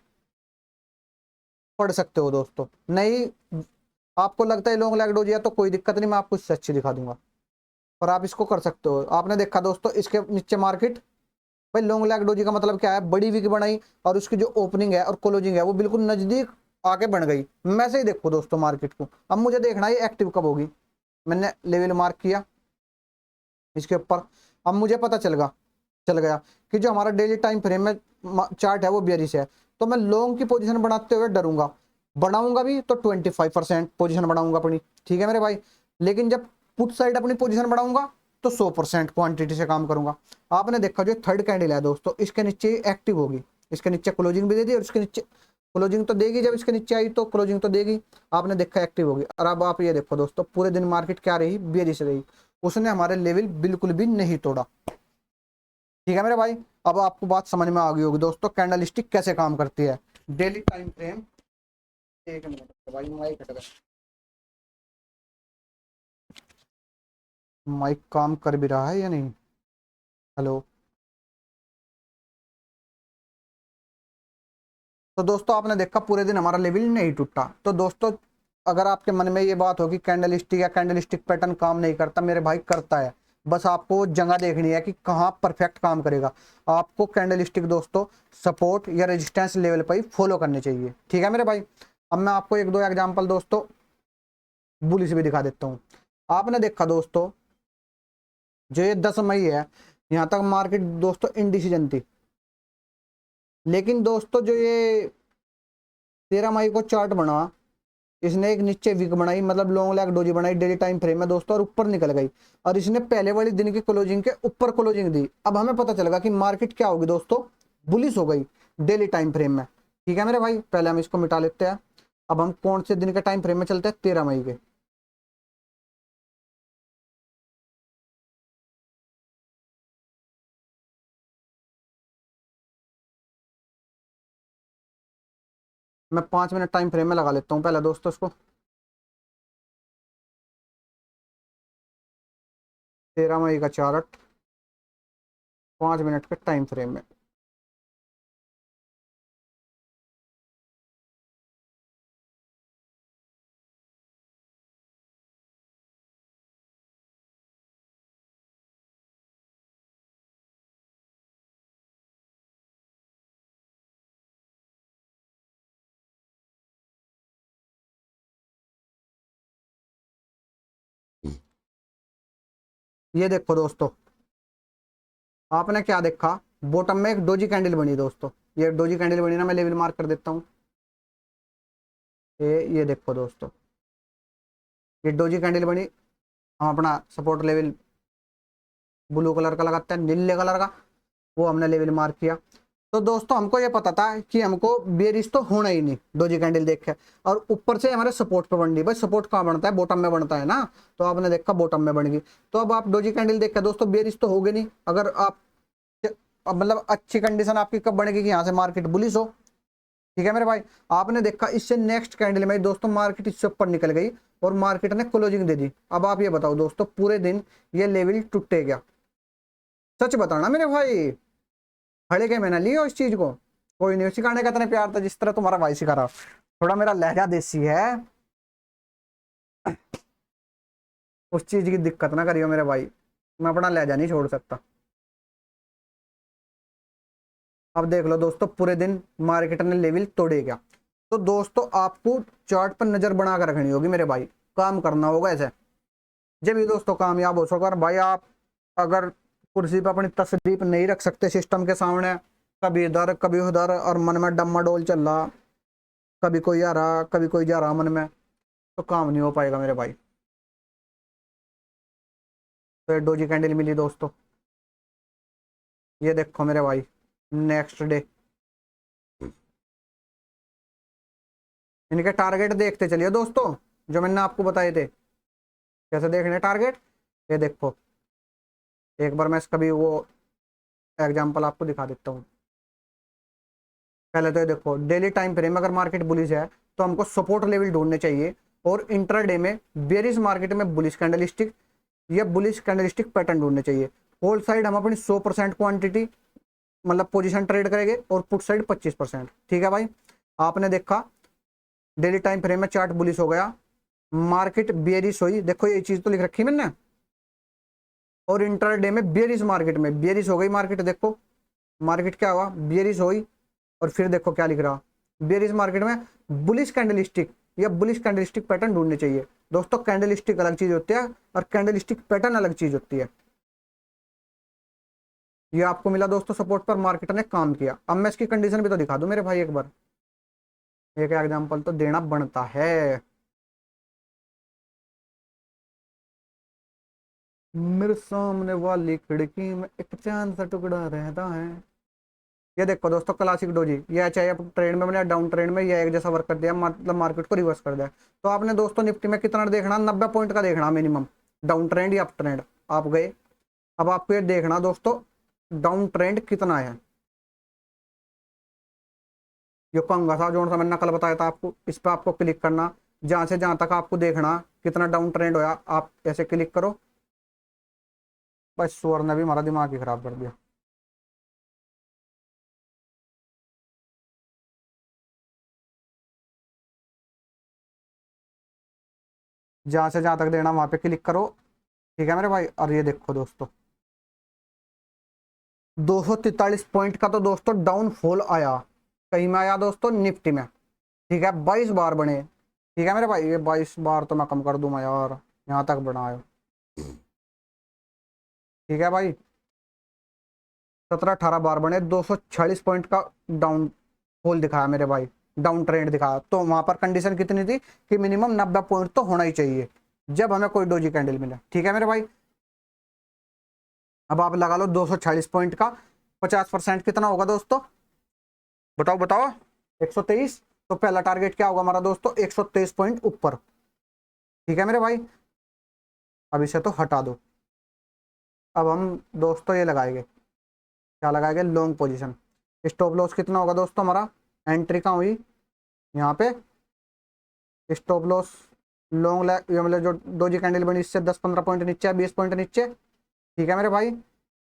Speaker 1: पढ़ सकते हो दोस्तों। नहीं आपको लगता है लॉन्ग लैग डोजी है तो कोई दिक्कत नहीं, मैं आपको इससे अच्छी दिखा दूंगा, और आप इसको कर सकते हो। आपने देखा दोस्तों इसके नीचे मार्केट, भाई लॉन्ग लैग डोजी का मतलब क्या है, बड़ी विक बनाई और उसकी जो ओपनिंग है और क्लोजिंग है वो बिल्कुल नजदीक आके बन गई। मैं से ही देखो दोस्तों मार्केट को, अब मुझे देखना है एक्टिव कब होगी। मैंने लेवल मार्क किया इसके ऊपर, अब मुझे पता चल गया कि जो हमारा डेली टाइम फ्रेम में चार्ट है वो बेयरिश है। तो मैं लॉन्ग की पोजीशन बनाते हुए डरूंगा, बढ़ाऊंगा भी तो 25% पोजीशन बढ़ाऊंगा अपनी, ठीक है मेरे भाई। लेकिन जब पुट साइड अपनी पोजीशन बढ़ाऊंगा तो 100% क्वांटिटी से काम करूंगा। आपने देखा जो थर्ड कैंडल है दोस्तों, इसके नीचे एक्टिव होगी, इसके नीचे क्लोजिंग भी दे दी, और इसके नीचे क्लोजिंग तो देगी, जब इसके नीचे आई तो क्लोजिंग तो देगी। आपने देखा एक्टिव होगी। और अब आप ये देखो दोस्तों, पूरे दिन मार्केट क्या रही, बेयरिश रही, उसने हमारे लेवल बिल्कुल भी नहीं तोड़ा, ठीक है मेरे भाई। अब आपको बात समझ में आ गई होगी दोस्तों कैंडल स्टिक कैसे काम करती है, डेली टाइम फ्रेम। एक मिनट भाई, माइक हट गया, माइक काम कर भी रहा है या नहीं, हेलो। तो दोस्तों आपने देखा पूरे दिन हमारा लेवल नहीं टूटा। तो दोस्तों अगर आपके मन में ये बात होगी कैंडल स्टिक या कैंडल स्टिक पैटर्न काम नहीं करता, मेरे भाई करता है। बस आपको जगह देखनी है कि कहाँ परफेक्ट काम करेगा। आपको कैंडल स्टिक दोस्तों सपोर्ट या रेजिस्टेंस लेवल पर ही फॉलो करने चाहिए, ठीक है मेरे भाई। अब मैं आपको एक दो एग्जांपल दोस्तों बुलिश भी दिखा देता हूँ। आपने देखा दोस्तों जो ये 10 मई है, यहाँ तक मार्केट दोस्तों इनडिसीजन थी, लेकिन दोस्तों जो ये 13 मई को चार्ट बना, इसने एक नीचे विक बनाई, मतलब लॉन्ग लैग डोजी बनाई डेली टाइम फ्रेम में दोस्तों, और ऊपर निकल गई, और इसने पहले वाली दिन की क्लोजिंग के ऊपर क्लोजिंग दी। अब हमें पता चलेगा कि मार्केट क्या होगी दोस्तों, बुलिश हो गई डेली टाइम फ्रेम में, ठीक है मेरे भाई। पहले हम इसको मिटा लेते हैं। अब हम कौन से दिन के टाइम फ्रेम में चलते हैं, 13 मई के। मैं 5 मिनट टाइम फ्रेम में लगा लेता हूँ पहले दोस्तों इसको, 13 मई का चार्ट 5 मिनट के टाइम फ्रेम में। ये देखो दोस्तों, आपने क्या देखा, बॉटम में एक डोजी कैंडल बनी दोस्तों, ये डोजी कैंडल बनी ना, मैं लेवल मार्क कर देता हूँ। ये देखो दोस्तों, ये डोजी कैंडल बनी। हम अपना सपोर्ट लेवल ब्लू कलर का लगाते हैं, नीले कलर का, वो हमने लेवल मार्क किया। तो दोस्तों हमको ये पता था कि हमको बेरिश तो होना ही नहीं डोजी कैंडल देख के, और ऊपर से हमारे सपोर्ट पे बननी। भाई सपोर्ट कहाँ बनता है, बॉटम में बनता है ना, तो आपने देखा बॉटम में बन गई। तो अब आप डोजी कैंडल देख के दोस्तों बेरिश तो होगी नहीं। अगर आप अब मतलब अच्छी कंडीशन आपकी कब बनेगी कि यहाँ से मार्केट बुलिश हो, ठीक है मेरे भाई। आपने देखा इससे नेक्स्ट कैंडल में दोस्तों मार्केट इससे ऊपर निकल गई और मार्केट ने क्लोजिंग दे दी। अब आप ये बताओ दोस्तों पूरे दिन ये लेवल टूटे क्या, सच बताना मेरे भाई, खड़े के मैंने लियो इस चीज को। कोई नहीं, सिखाने का इतना प्यार था जिस तरह तुम्हारा भाई सिखा रहा। थोड़ा मेरा लहजा देसी है, उस चीज की दिक्कत ना करियो मेरे भाई, मैं अपना लहजा नहीं छोड़ सकता। अब देख लो दोस्तों पूरे दिन मार्केट ने लेवल तोड़े क्या। तो दोस्तों आपको चार्ट पर नजर बना कर रखनी होगी मेरे भाई, काम करना होगा ऐसे, जब ये दोस्तों कामयाब हो सको। और भाई आप अगर कुर्सी पर अपनी तसदीक नहीं रख सकते सिस्टम के सामने, कभी इधर कभी उधर, और मन में डमाडोल चल रहा, कभी कोई आ रहा कभी कोई जा रहा मन में, तो काम नहीं हो पाएगा मेरे भाई। तो ये डोजी कैंडल मिली दोस्तों, ये देखो मेरे भाई नेक्स्ट डे। इनके टारगेट देखते चलिए दोस्तों, जो मैंने आपको बताए थे कैसे देखने टारगेट। ये देखो एक बार मैं इसका भी वो एग्जांपल आपको दिखा देता हूँ। पहले तो ये देखो डेली टाइम फ्रेम अगर मार्केट बुलिश है तो हमको सपोर्ट लेवल ढूंढने चाहिए, और इंट्राडे में बेरिश मार्केट में बुलिश कैंडलस्टिक या बुलिश कैंडलस्टिक पैटर्न ढूंढने चाहिए। होल्ड साइड हम अपनी 100% क्वांटिटी मतलब पोजीशन ट्रेड करेंगे, और पुट साइड 25%। ठीक है भाई, आपने देखा डेली टाइम फ्रेम में चार्ट बुलिश हो गया, मार्केट बेरिश हुई, देखो ये चीज तो लिख रखी मैंने, और इंट्राडे में बेरिश मार्केट में बेरिश हो गई मार्केट, देखो मार्केट क्या हुआ, बेरिश हुई, और फिर देखो क्या लिख रहा, बेरिश मार्केट में बुलिश कैंडलस्टिक या बुलिश कैंडलस्टिक पैटर्न ढूंढने चाहिए। दोस्तों कैंडलस्टिक अलग चीज होती है और कैंडलस्टिक पैटर्न अलग चीज होती है। ये आपको मिला दोस्तों सपोर्ट पर, मार्केट ने काम किया। अब मैं इसकी कंडीशन भी तो दिखा दूं मेरे भाई, एक बार एक एग्जांपल तो देना बनता है। मेरे सामने वाली खिड़की में एक चांद सा टुकड़ा रहता है। ये देखो दोस्तों क्लासिक डोजी, ये चाहे आप ट्रेड में बने डाउन ट्रेड में, ये एक जैसा वर्क कर दिया, मतलब मार्केट को रिवर्स कर दिया। तो आपने दोस्तों निफ्टी में कितना देखना, 90 पॉइंट का देखना मिनिमम, डाउन ट्रेंड या अप ट्रेंड। आप गए, अब आपको ये देखना दोस्तों डाउन ट्रेंड कितना है। ये कंगा था जो सा मैंने कल बताया था आपको, इस पर आपको क्लिक करना, जहां से जहां तक आपको देखना कितना डाउन ट्रेंड होया, आप ऐसे क्लिक करो। बस स्वर ने भी हमारा दिमाग ही खराब कर दिया। जहां से जहां तक देना वहां पे क्लिक करो। ठीक है मेरे भाई, और ये देखो दोस्तों 243 पॉइंट का तो दोस्तों डाउनफॉल आया, कहीं में आया दोस्तों, निफ्टी में। ठीक है 22 बार बने। ठीक है मेरे भाई, ये 22 बार तो मैं कम कर दूंगा यार, यहाँ तक बनाया। ठीक है भाई 17-18 बार बने, 246 पॉइंट का डाउन होल दिखाया मेरे भाई, डाउन ट्रेंड दिखाया। तो वहां पर कंडीशन कितनी थी कि मिनिमम 90 पॉइंट तो होना ही चाहिए जब हमें कोई डोजी कैंडल मिले। ठीक है मेरे भाई, अब आप लगा लो 246 पॉइंट का 50% कितना होगा दोस्तों, बताओ बताओ, 123। तो पहला टारगेट क्या होगा हमारा दोस्तों, 123 पॉइंट ऊपर। ठीक है मेरे भाई, अब इसे तो हटा दो। अब हम दोस्तों ये लगाएंगे, क्या लगाएंगे, लॉन्ग पोजीशन। स्टॉप लॉस कितना होगा दोस्तों हमारा, एंट्री कहाँ हुई, यहाँ पे स्टॉप लॉस लॉन्ग मतलब जो डोजी कैंडल बनी इससे 10-15 पॉइंट नीचे, 20 पॉइंट नीचे। ठीक है मेरे भाई,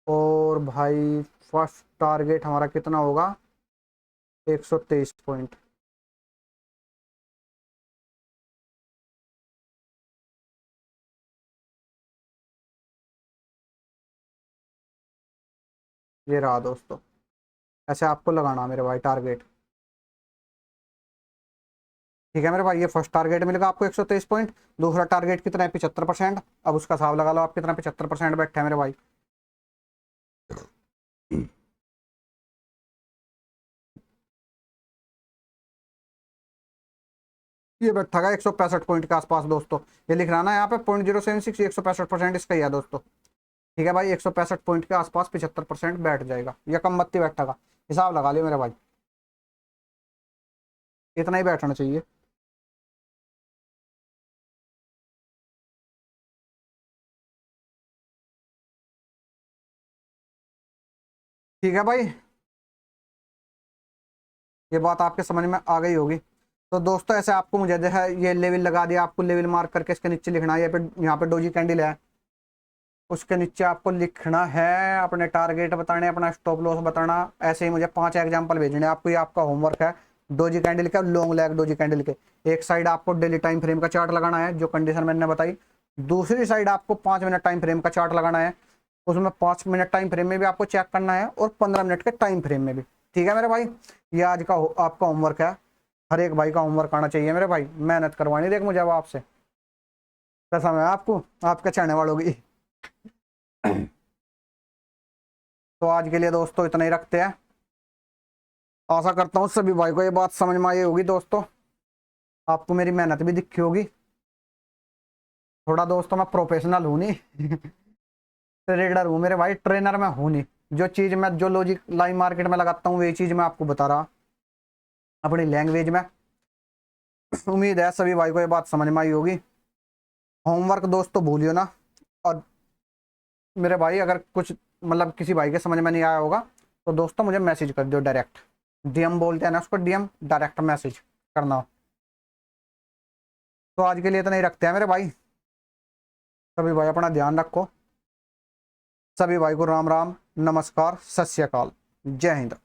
Speaker 1: और भाई फर्स्ट टारगेट हमारा कितना होगा, 123 पॉइंट। ये रहा दोस्तों, ऐसे आपको लगाना मेरे भाई टारगेट। ठीक है मेरे भाई, ये फर्स्ट टारगेट मिलेगा आपको 123 पॉइंट। दूसरा टारगेट कितना है, 75%। अब उसका हिसाब लगा लो आप कितना, 75% बैठा है मेरे भाई। ये बैठा है 165 पॉइंट के आसपास दोस्तों, ये लिख रहा ना यहाँ पे 0.076, 165% इसका ही है दोस्तों। ठीक है भाई 165 पॉइंट के आसपास 75% बैठ जाएगा, या कम बत्ती बैठेगा, हिसाब लगा लियो मेरे भाई, इतना ही बैठना चाहिए। ठीक है भाई, ये बात आपके समझ में आ गई होगी। तो दोस्तों ऐसे आपको मुझे जो है ये लेवल लगा दिया, आपको लेवल मार्क करके इसके नीचे लिखना है, यहाँ पे डोजी कैंडल है, उसके नीचे आपको लिखना है अपने टारगेट बताने, अपना स्टॉप लॉस बताना। ऐसे ही मुझे 5 एग्जांपल भेजने आपको, ये आपका होमवर्क है। डोजी कैंडल के, लॉन्ग लैग डोजी कैंडल के, एक साइड आपको डेली टाइम फ्रेम का चार्ट लगाना है जो कंडीशन मैंने बताई, दूसरी साइड आपको 5 मिनट टाइम फ्रेम का चार्ट लगाना है, उसमें 5 मिनट टाइम फ्रेम में भी आपको चेक करना है, और 15 मिनट के टाइम फ्रेम में भी। ठीक है मेरे भाई, ये आज का आपका होमवर्क है। हर एक भाई का होमवर्क आना चाहिए मेरे भाई, मेहनत करवानी देख मुझे अब आपसे, कसम है आपको, आपके चाहने वालों की। तो आज के लिए दोस्तों इतना ही रखते हैं। आशा करता हूँ सभी भाई को ये बात समझ में आई होगी दोस्तों, आपको मेरी मेहनत भी दिखी होगी। थोड़ा दोस्तों मैं प्रोफेशनल हूँ नहीं, ट्रेडर हूँ मेरे भाई, ट्रेनर मैं हूँ नहीं। जो चीज़ मैं जो लॉजिक लाइन मार्केट में लगाता हूँ वही चीज़ मैं आपको बता रहा अपनी लैंग्वेज में। उम्मीद है सभी भाई को ये बात समझ में आई होगी। होमवर्क दोस्तों भूलियो ना, और मेरे भाई अगर कुछ मतलब किसी भाई के समझ में नहीं आया होगा तो दोस्तों मुझे मैसेज कर दो डायरेक्ट, डीएम बोलते हैं ना उसको, डीएम डायरेक्ट मैसेज करना। तो आज के लिए इतना ही रखते हैं मेरे भाई। सभी भाई अपना ध्यान रखो, सभी भाई को राम राम, नमस्कार, सत श्री अकाल, जय हिंद।